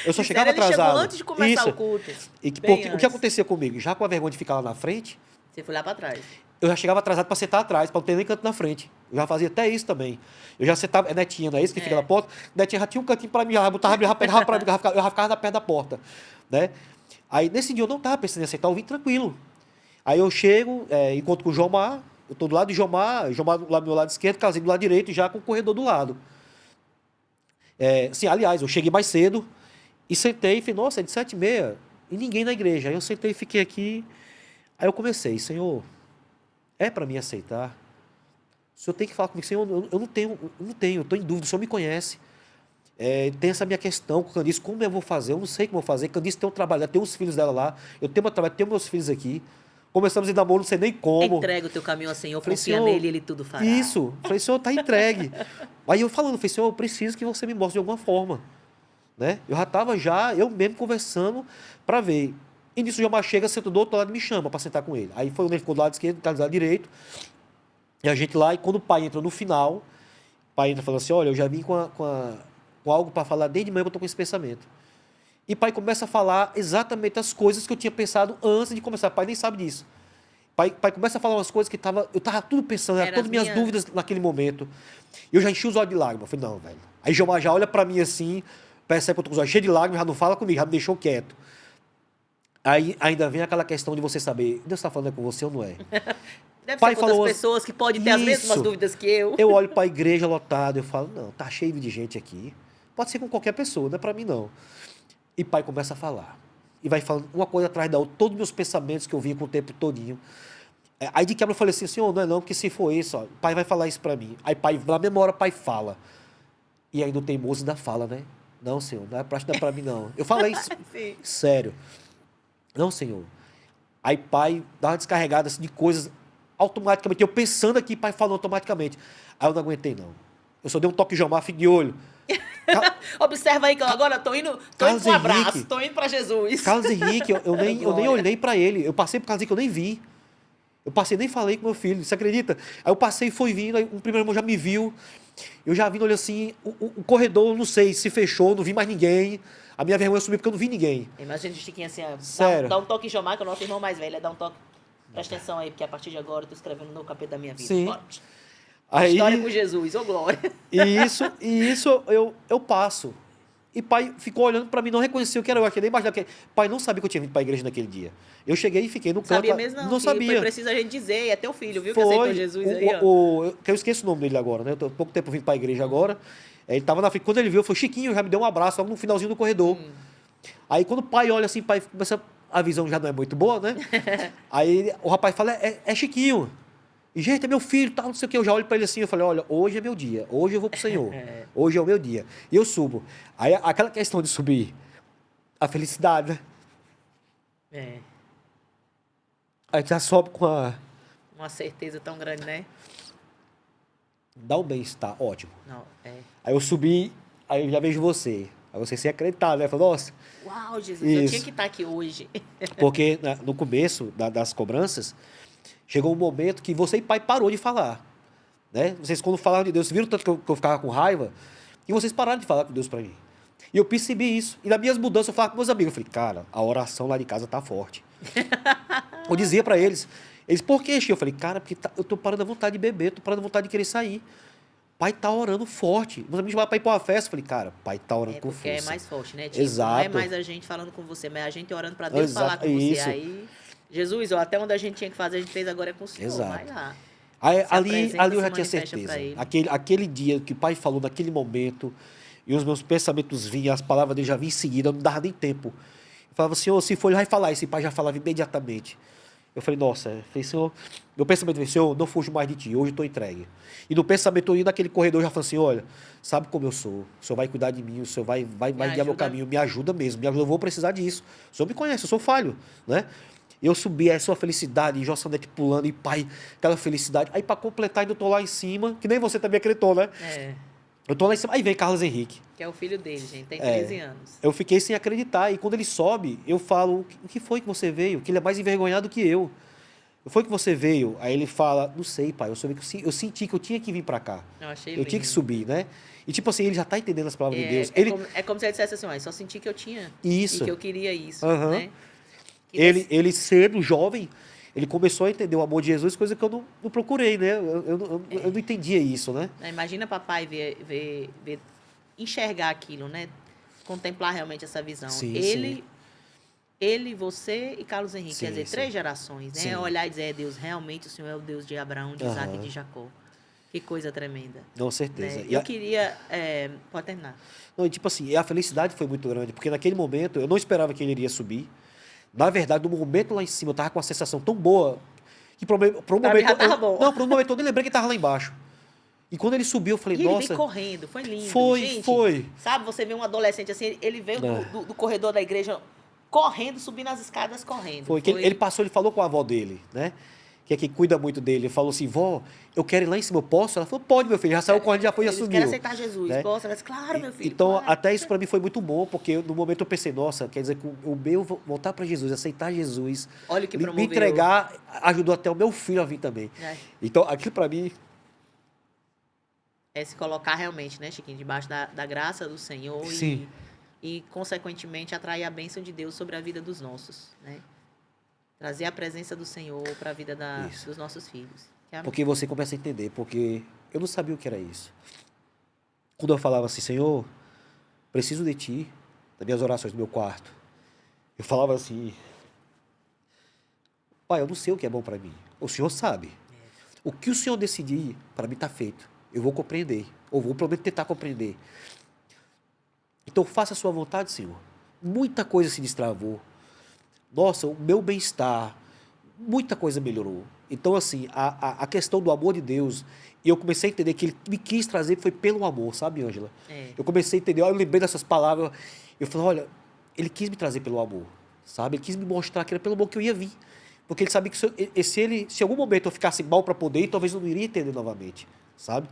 Eu só chegava Ele chegou atrasado. antes de começar Isso. o culto. E Bem o que antes. acontecia comigo? Já com a vergonha de ficar lá na frente, Você foi lá pra trás. eu já chegava atrasado para sentar atrás, para não ter nem canto na frente. Eu já fazia até isso também. Eu já sentava, é Netinha, não é isso que fica na porta? Netinha já tinha um cantinho para mim, já botava, já pegava para mim, eu já ficava na perto da porta, né? Aí nesse dia eu não estava pensando em aceitar, eu vim tranquilo. Aí eu chego, encontro com o Jomar, eu estou do lado de Jomar lá do meu lado esquerdo, casei do lado direito, já com o corredor do lado. Sim, aliás, eu cheguei mais cedo e sentei e falei, nossa, é de 7h30 e ninguém na igreja. Aí eu sentei e fiquei aqui. Aí eu comecei, Senhor, é para mim aceitar? O Senhor tem que falar comigo, Senhor, eu não tenho, eu estou em dúvida, o Senhor me conhece. Tem essa minha questão com Candice, como eu vou fazer? Eu não sei como eu vou fazer. Candice tem um trabalho, tem os filhos dela lá, eu tenho meu trabalho, tenho meus filhos aqui. Começamos em namoro, não sei nem como. Entrega o teu caminho ao Senhor, Falei, confia Senhor, nele, ele tudo fará. Isso. Falei, Senhor, tá entregue. Aí eu falando, falei, Senhor, eu preciso que você me mostre de alguma forma. Né? Eu já estava eu mesmo conversando para ver. E nisso o Jomar chega, senta do outro lado e me chama para sentar com ele. Aí foi onde ele ficou do lado esquerdo, do lado direito. E a gente lá, e quando o pai entra no final, o pai entra falando assim, olha, eu já vim com algo para falar desde manhã que eu estou com esse pensamento. E o pai começa a falar exatamente as coisas que eu tinha pensado antes de começar. O pai nem sabe disso. O pai começa a falar umas coisas que eu estava tudo pensando, eram todas minhas dúvidas naquele momento. E eu já enchi os olhos de lágrimas. Eu falei, não, velho. Aí Jomar já olha para mim assim, percebe que eu estou com os olhos cheios de lágrimas, já não fala comigo, já me deixou quieto. Aí ainda vem aquela questão de você saber, Deus está falando com você ou não é? Deve pai ser com outras falou pessoas que podem ter as mesmas Isso. dúvidas que eu. Eu olho para a igreja lotada, eu falo, não, tá cheio de gente aqui. Pode ser com qualquer pessoa, não é para mim não. E pai começa a falar. E vai falando uma coisa atrás da outra, todos os meus pensamentos que eu vinha com o tempo todinho. Aí de quebra eu falei assim, Senhor, não é não, porque se for isso, ó, o pai vai falar isso para mim. Aí pai, na mesma hora, pai fala. E aí no teimoso ainda fala, né? Não, Senhor, não é para mim não. Eu falei isso, sério. Não, Senhor. Aí pai dá uma descarregada assim, de coisas automaticamente. Eu pensando aqui, pai falou automaticamente. Aí eu não aguentei, não. Eu só dei um toque de Jomar, fique de olho. Observa aí que eu agora tô indo com um abraço, tô indo para Jesus. Carlos Henrique, eu nem olhei para ele. Eu passei por Carlos Henrique, eu nem vi. Eu passei, nem falei com meu filho, você acredita? Aí eu passei e foi vindo, aí um primeiro irmão já me viu, eu já vindo, olha assim, o corredor, não sei, se fechou, não vi mais ninguém. A minha vergonha subiu porque eu não vi ninguém. Imagina o Chiquinho assim, ó, Sério. dá um toque em Jomar, que é o nosso irmão mais velho, dá um toque. Presta atenção aí, porque a partir de agora eu tô escrevendo um novo capítulo da minha vida. Sim. Bora. Aí, História com Jesus, ô glória. e isso eu passo. E pai ficou olhando para mim, não reconheceu que era eu, achei nem imaginar que pai não sabia que eu tinha vindo para a igreja naquele dia. Eu cheguei e fiquei no canto. Sabia mesmo não, não sabia. Foi preciso a gente dizer, e é teu filho, viu, que aceitou Jesus aí, ó. Que eu esqueço o nome dele agora, né? Eu tô há pouco tempo vindo para a igreja agora. Ele tava na frente, quando ele viu, eu falei, Chiquinho, já me deu um abraço, logo no finalzinho do corredor. Aí quando o pai olha assim, pai começa, a visão já não é muito boa, né? Aí o rapaz fala, é Chiquinho. E, gente, é meu filho, tal, não sei o que. Eu já olho para ele assim, eu falei, olha, hoje é meu dia, hoje eu vou pro Senhor, hoje é o meu dia. E eu subo. Aí aquela questão de subir, a felicidade, né? É, Aí já sobe com uma certeza tão grande, né? dá o bem-estar, ótimo. Não, é. Aí eu subi, aí eu já vejo você. Aí você sem acreditar, né? Falei, nossa. Uau, Jesus, eu Isso. tinha que estar aqui hoje. Porque no começo das cobranças, chegou um momento que você e pai parou de falar. Né? Vocês, quando falaram de Deus, viram tanto que eu ficava com raiva, e vocês pararam de falar com Deus para mim. E eu percebi isso. E nas minhas mudanças, eu falava com meus amigos. Eu falei, cara, a oração lá de casa tá forte. Eu dizia para eles. Eles, por quê, Chico? Eu falei, cara, porque eu tô parando a vontade de beber, tô parando a vontade de querer sair. Pai tá orando forte. Meus amigos chamaram pra ir pra uma festa. Eu falei, cara, pai tá orando com Porque força. é mais forte, né? Tipo, Exato. não é mais a gente falando com você, mas é a gente orando pra Deus Exato, falar com você. isso. Aí, Jesus, ó, até onde a gente tinha que fazer, a gente fez, agora é com o Senhor. Exato. Vai lá. Aí, Se ali apresenta, eu se já tinha manifesta pra certeza. ele. Aquele dia que o pai falou, naquele momento, e os meus pensamentos vinham, as palavras dele já vinham em seguida, eu não dava nem tempo. Eu falava, Senhor, se for, ele vai falar. Esse pai já falava imediatamente. Eu falei, nossa, eu falei, Senhor, meu pensamento foi, Senhor, não fujo mais de ti, hoje estou entregue. E no pensamento, eu indo naquele corredor, eu já falei assim, olha, sabe como eu sou, o Senhor vai cuidar de mim, o Senhor vai guiar meu caminho, me ajuda mesmo, me ajuda, eu vou precisar disso. O Senhor me conhece, eu sou falho, né? Eu subi, aí sua felicidade, e Jossanete pulando, e pai, aquela felicidade. Aí para completar, ainda eu tô lá em cima, que nem você também acreditou, né? É, Eu tô lá em cima, aí vem Carlos Henrique. que é o filho dele, gente, tem 13 anos. Eu fiquei sem acreditar, e quando ele sobe, eu falo, o que foi que você veio? Que ele é mais envergonhado que eu. O que foi que você veio? Aí ele fala, não sei, pai, eu senti que eu tinha que vir para cá. Eu achei Eu tinha que lindo. subir, né? E tipo assim, ele já tá entendendo as palavras de Deus. É como se ele dissesse assim, ó, só senti que eu tinha. Isso. E que eu queria isso, Aham. né? Que Ele cedo, jovem, ele começou a entender o amor de Jesus, coisa que eu não procurei, né? Eu não entendia isso, né? Imagina papai enxergar aquilo, né? Contemplar realmente essa visão. Sim, Ele, você e Carlos Henrique, Sim, quer dizer, sim. 3 gerações, né? Sim. Olhar e dizer, é Deus, realmente o Senhor é o Deus de Abraão, de Isaac e de Jacó. Que coisa tremenda. Com certeza. Né? E Eu queria... pode terminar. não, e tipo assim, e a felicidade foi muito grande, porque naquele momento eu não esperava que ele iria subir. Na verdade, no momento lá em cima, eu tava com uma sensação tão boa que por um Pra mim momento. já tava bom. Não, por um momento eu nem lembrei que tava lá embaixo. E quando ele subiu, eu falei, E ele nossa. veio correndo, foi lindo. Foi, gente, foi. Sabe, você vê um adolescente assim, ele veio do corredor da igreja correndo, subindo as escadas correndo. Foi que ele passou, ele falou com a avó dele, né? Que é quem cuida muito dele. Ele falou assim, vó, eu quero ir lá em cima, eu posso? Ela falou, pode, meu filho. Já saiu correndo, já foi, já Eles subiu. querem aceitar Jesus, né? posso? Ela disse, claro, meu filho. Então, claro. até isso para mim foi muito bom, porque no momento eu pensei, nossa, quer dizer que o meu voltar para Jesus, aceitar Jesus, Olha o que me promoveu. entregar, ajudou até o meu filho a vir também. É. Então, aquilo para mim, É se colocar realmente, né, Chiquinho, debaixo da graça do Senhor Sim. e, consequentemente, atrair a bênção de Deus sobre a vida dos nossos, né? Trazer a presença do Senhor para a vida Isso. dos nossos filhos. Que é a- porque você começa a entender, porque eu não sabia o que era isso. Quando eu falava assim, Senhor, preciso de Ti, das minhas orações no meu quarto, eu falava assim, Pai, eu não sei o que é bom para mim. O Senhor sabe. O que o Senhor decidir, para mim está feito. Eu vou compreender. Ou vou pelo menos tentar compreender. Então faça a sua vontade, Senhor. Muita coisa se destravou. Nossa, o meu bem-estar, muita coisa melhorou. Então, assim, a questão do amor de Deus, e eu comecei a entender que Ele me quis trazer foi pelo amor, sabe, Ângela? É. Eu comecei a entender, eu lembrei dessas palavras, eu falei, olha, Ele quis me trazer pelo amor, sabe? Ele quis me mostrar que era pelo amor que eu ia vir. Porque Ele sabia que se em algum momento eu ficasse mal para poder ir, talvez eu não iria entender novamente, sabe?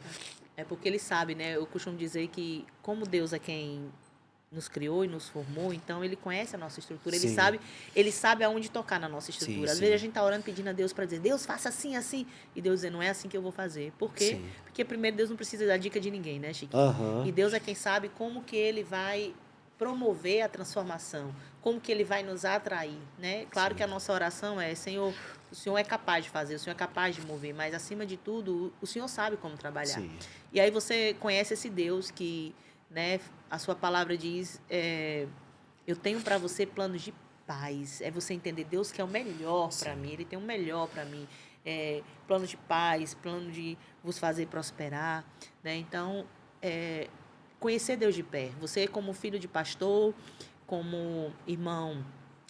É porque ele sabe, né? Eu costumo dizer que, como Deus é quem nos criou e nos formou, então ele conhece a nossa estrutura, Sim. ele sabe aonde tocar na nossa estrutura. Sim, Às sim. vezes a gente tá orando pedindo a Deus para dizer, Deus, faça assim, assim, e Deus dizer, não é assim que eu vou fazer. Por quê? Sim. Porque primeiro Deus não precisa da dica de ninguém, né, Chiquinho? Aham. E Deus é quem sabe como que ele vai promover a transformação, como que ele vai nos atrair, né? Claro Sim. que a nossa oração é, Senhor, o Senhor é capaz de fazer, o Senhor é capaz de mover, mas acima de tudo, o Senhor sabe como trabalhar. Sim. E aí você conhece esse Deus que, né, a sua palavra diz, eu tenho para você planos de paz. É você entender Deus que é o melhor para mim, Ele tem o melhor para mim. Plano de paz, plano de vos fazer prosperar, né? Então, conhecer Deus de perto. Você como filho de pastor, como irmão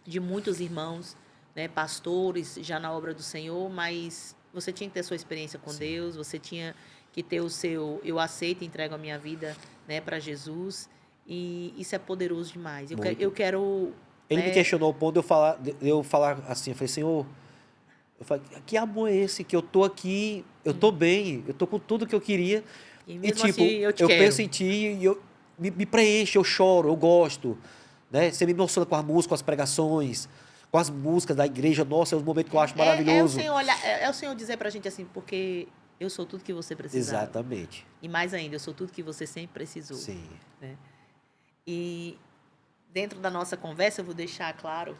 de muitos irmãos, né, pastores já na obra do Senhor, mas você tinha que ter sua experiência com Deus, você tinha que ter o seu eu aceito e entrego a minha vida, né, para Jesus, e isso é poderoso demais. Eu quero Ele me questionou ao ponto de eu falar assim, eu falei, Senhor, eu falei, que amor é esse? Que eu tô aqui, eu tô bem, eu tô com tudo que eu queria. E mesmo tipo, assim, eu te quero. penso em ti e me preenche, eu choro, eu gosto. Né? Você me emociona com a música, com as pregações, com as músicas da igreja. Nossa, é um momento que eu acho maravilhoso. É o Senhor dizer pra gente assim, porque eu sou tudo que você precisava. Exatamente. E mais ainda, eu sou tudo que você sempre precisou. Sim. Né? E dentro da nossa conversa, eu vou deixar claro,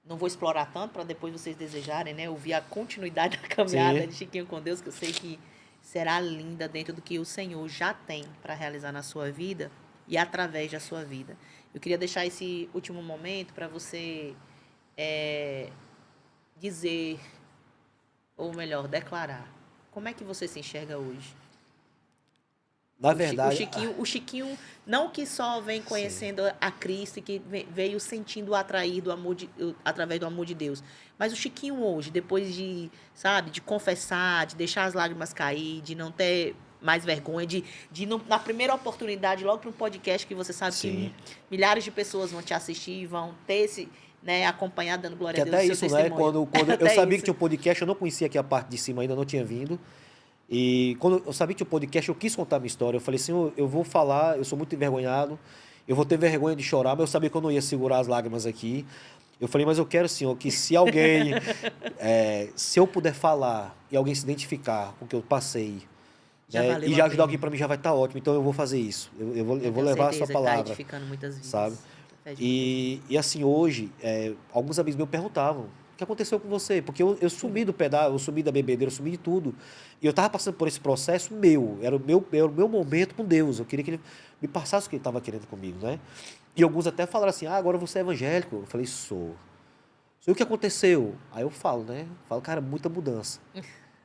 não vou explorar tanto para depois vocês desejarem, né? Ouvir a continuidade da caminhada de Chiquinho com Deus, que eu sei que será linda dentro do que o Senhor já tem para realizar na sua vida e através da sua vida. Eu queria deixar esse último momento para você dizer, ou melhor, declarar, como é que você se enxerga hoje? Na verdade... O Chiquinho não que só vem conhecendo a Cristo e que veio sentindo atrair através do amor de Deus. Mas o Chiquinho hoje, depois de, sabe, de confessar, de deixar as lágrimas cair, de não ter mais vergonha, de na primeira oportunidade, logo para um podcast que você sabe que milhares de pessoas vão te assistir, vão ter esse... Né, acompanhar, dando glória a Deus. Até isso, né? Quando eu sabia que tinha um podcast, eu não conhecia aqui a parte de cima ainda, não tinha vindo. E quando eu sabia que tinha um podcast, eu quis contar a minha história. Eu falei assim, eu vou falar, eu sou muito envergonhado, eu vou ter vergonha de chorar, mas eu sabia que eu não ia segurar as lágrimas aqui. Eu falei, mas eu quero, Senhor, que se alguém, se eu puder falar e alguém se identificar com o que eu passei, né, e já ajudar alguém para mim, já vai estar ótimo. Então eu vou fazer isso. Eu vou levar a sua palavra. Tá edificando muitas vidas. Sabe? E assim, hoje, alguns amigos meus perguntavam, o que aconteceu com você? Porque eu sumi do pedal, eu sumi da bebedeira, eu sumi de tudo. E eu estava passando por esse processo meu. Era o meu momento com Deus. Eu queria que Ele me passasse o que Ele estava querendo comigo, né? E alguns até falaram assim, agora você é evangélico. Eu falei, sou. E o que aconteceu? Aí eu falo, né? Falo, cara, muita mudança.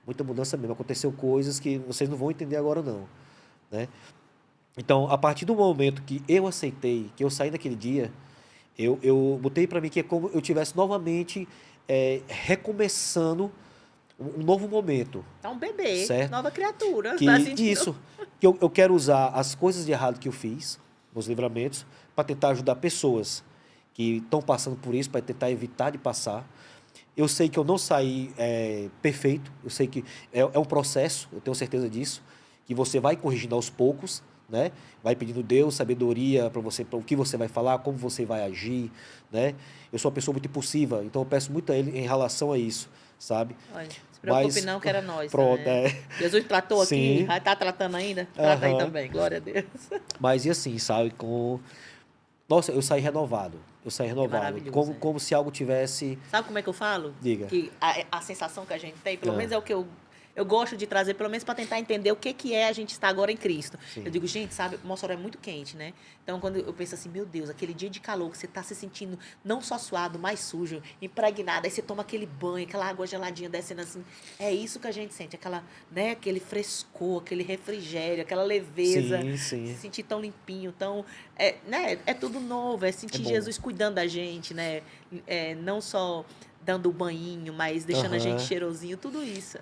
Muita mudança mesmo. Aconteceu coisas que vocês não vão entender agora, não. Né? Então, a partir do momento que eu aceitei, que eu saí daquele dia, eu botei para mim que é como eu tivesse novamente recomeçando um novo momento. É um bebê, certo? nova criatura. Isso. Que eu quero usar as coisas de errado que eu fiz, os livramentos, para tentar ajudar pessoas que estão passando por isso, para tentar evitar de passar. Eu sei que eu não saí perfeito, eu sei que é um processo, eu tenho certeza disso, que você vai corrigindo aos poucos, né? Vai pedindo Deus sabedoria para você, para o que você vai falar, como você vai agir, né? Eu sou uma pessoa muito impulsiva, então eu peço muito a Ele em relação a isso, sabe? Olha, se preocupe não, que era nós. Pronto, Jesus tratou aqui, vai estar tratando ainda? Trata aí também, glória a Deus. Mas e assim, sabe, nossa, eu saí renovado. Como se algo tivesse... Sabe como é que eu falo? Diga. Que a sensação que a gente tem, pelo menos é o que eu gosto de trazer, pelo menos para tentar entender o que é a gente estar agora em Cristo. Sim. Eu digo, gente, sabe, Mossoró é muito quente, né? Então, quando eu penso assim, meu Deus, aquele dia de calor que você está se sentindo não só suado, mas sujo, impregnado, aí você toma aquele banho, aquela água geladinha descendo assim, é isso que a gente sente, aquele frescor, aquele refrigério, aquela leveza, sim. se sentir tão limpinho, tão... É tudo novo, é sentir Jesus cuidando da gente, né? Não só dando o banhinho, mas deixando a gente cheirosinho, tudo isso.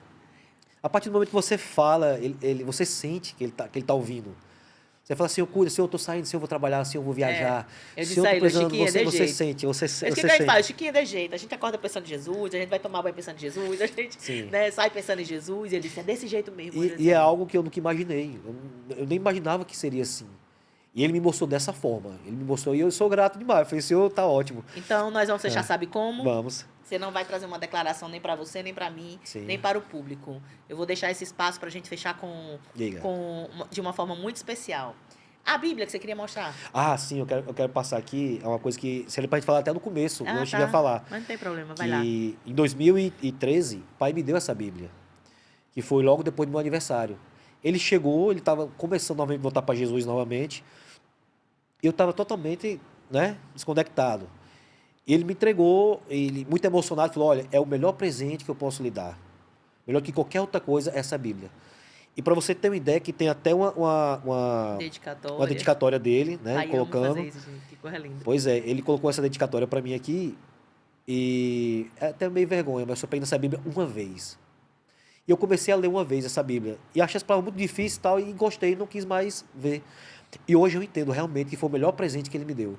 A partir do momento que você fala, você sente que ele tá ouvindo. Você fala assim, eu cuido, se eu estou saindo, se eu vou trabalhar, se eu vou viajar. Eu disse a ele, Chiquinho, você sente, você sente. O que a gente fala? Chiquinho é de jeito. A gente acorda pensando em Jesus, a gente vai tomar banho pensando em Jesus, a gente sai pensando em Jesus, e ele disse, é desse jeito mesmo. E é algo que eu nunca imaginei. Eu nem imaginava que seria assim. E ele me mostrou dessa forma. Ele me mostrou e eu sou grato demais. Eu falei, Senhor, tá ótimo. Então, nós vamos fechar, sabe como? Vamos. Você não vai trazer uma declaração nem para você, nem para mim, Sim. nem para o público. Eu vou deixar esse espaço para a gente fechar Diga. de uma forma muito especial. A Bíblia que você queria mostrar. Ah, sim, eu quero passar aqui. É uma coisa que seria pra gente falar até no começo. Eu não cheguei a Tá. falar. Mas não tem problema, vai lá. Que em 2013, o pai me deu essa Bíblia. Que foi logo depois do meu aniversário. Ele chegou, ele estava começando novamente a voltar para Jesus novamente. Eu estava totalmente, né, desconectado. Ele me entregou, ele muito emocionado, falou, olha, é o melhor presente que eu posso lhe dar. Melhor que qualquer outra coisa, essa Bíblia. E para você ter uma ideia, que tem até uma dedicatória dele, né, Ai, colocando. Eu amo fazer isso, gente, que coisa linda. Pois é, ele colocou essa dedicatória para mim aqui, e é até meio vergonha, mas eu só peguei essa Bíblia uma vez. E eu comecei a ler uma vez essa Bíblia. E achei as palavras muito difíceis e tal, e gostei, não quis mais ver. E hoje eu entendo realmente que foi o melhor presente que ele me deu.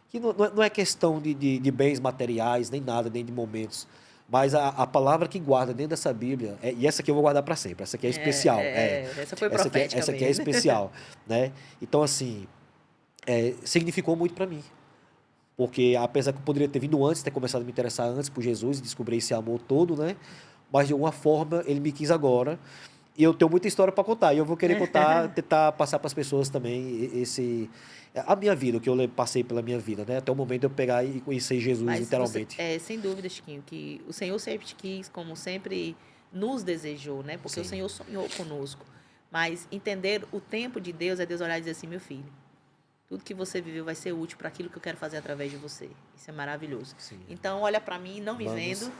Que não é questão de bens materiais, nem nada, nem de momentos. Mas a palavra que guarda dentro dessa Bíblia, e essa aqui eu vou guardar para sempre, essa aqui é especial. Essa foi profética essa aqui é especial. Né? Então, assim, significou muito para mim. Porque apesar que eu poderia ter vindo antes, ter começado a me interessar antes por Jesus e descobrir esse amor todo, né? Mas de alguma forma ele me quis agora. E eu tenho muita história para contar. E eu vou querer contar, tentar passar para as pessoas também a minha vida, o que eu passei pela minha vida, né? Até o momento de eu pegar e conhecer Jesus, mas literalmente. Sem dúvida, Chiquinho, que o Senhor sempre te quis, como sempre nos desejou, né? Porque Sim. O Senhor sonhou conosco. Mas entender o tempo de Deus é Deus olhar e dizer assim, meu filho, tudo que você viveu vai ser útil para aquilo que eu quero fazer através de você. Isso é maravilhoso. Sim. Então, olha para mim, não me vendo.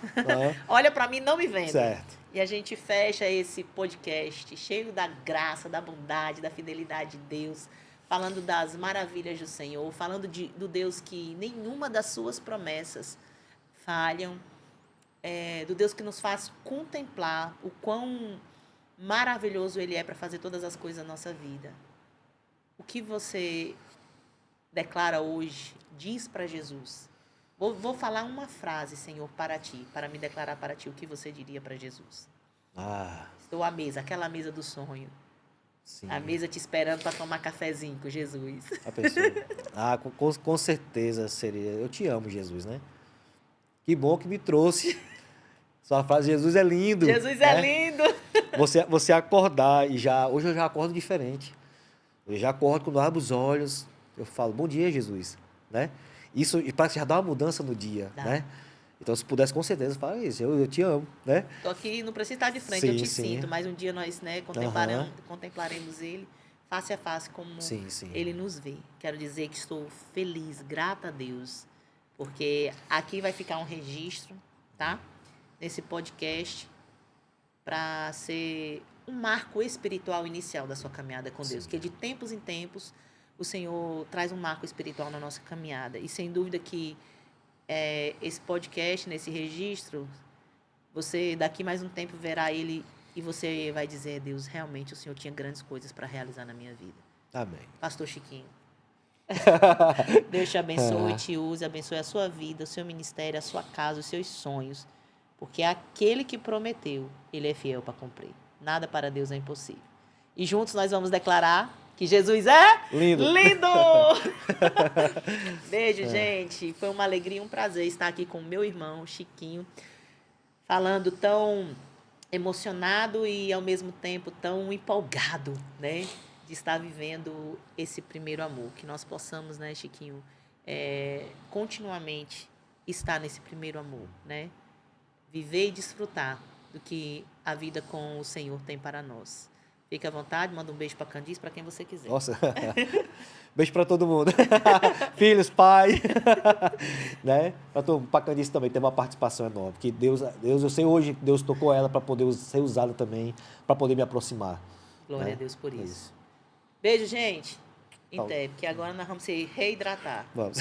Olha para mim, não me vendo. Certo. E a gente fecha esse podcast cheio da graça, da bondade, da fidelidade de Deus, falando das maravilhas do Senhor, falando do Deus que nenhuma das suas promessas falham, do Deus que nos faz contemplar o quão maravilhoso Ele é para fazer todas as coisas na nossa vida. O que você declara hoje, diz para Jesus. Vou falar uma frase, Senhor, para ti, para me declarar para ti o que você diria para Jesus. Estou à mesa, aquela mesa do sonho. Sim. A mesa te esperando para tomar cafezinho com Jesus. A pessoa. Com certeza seria. Eu te amo, Jesus, né? Que bom que me trouxe. Sua frase, Jesus é lindo. Jesus é lindo. Você acordar e hoje eu já acordo diferente. Eu já acordo quando eu abro os olhos, eu falo, bom dia, Jesus, né? Isso, e parece que já dá uma mudança no dia, né? Então, se pudesse, com certeza, fala isso, eu te amo, né? Estou aqui, não precisa estar de frente, eu te sinto, mas um dia nós, né, contemplaremos Ele face a face, como Ele nos vê. Quero dizer que estou feliz, grata a Deus, porque aqui vai ficar um registro, tá? Nesse podcast, para ser um marco espiritual inicial da sua caminhada com Deus. Porque de tempos em tempos, o Senhor traz um marco espiritual na nossa caminhada. E sem dúvida que esse podcast, nesse registro, você daqui mais um tempo verá ele e você vai dizer, Deus, realmente o Senhor tinha grandes coisas para realizar na minha vida. Amém. Pastor Chiquinho. Deus te abençoe, te use, abençoe a sua vida, o seu ministério, a sua casa, os seus sonhos. Porque aquele que prometeu, ele é fiel para cumprir. Nada para Deus é impossível. E juntos nós vamos declarar que Jesus é lindo! Beijo, gente. Foi uma alegria e um prazer estar aqui com o meu irmão, Chiquinho, falando tão emocionado e, ao mesmo tempo, tão empolgado, né? De estar vivendo esse primeiro amor. Que nós possamos, né, Chiquinho, continuamente estar nesse primeiro amor, né? Viver e desfrutar do que a vida com o Senhor tem para nós. Fique à vontade, manda um beijo para Candice, para quem você quiser. Nossa, beijo para todo mundo. Filhos, pai, né? Para Candice também tem uma participação enorme. Que Deus, eu sei hoje que Deus tocou ela para poder ser usada também, para poder me aproximar. Glória, né? a Deus por isso. Beijo, gente. Até, porque agora nós vamos se reidratar. Vamos.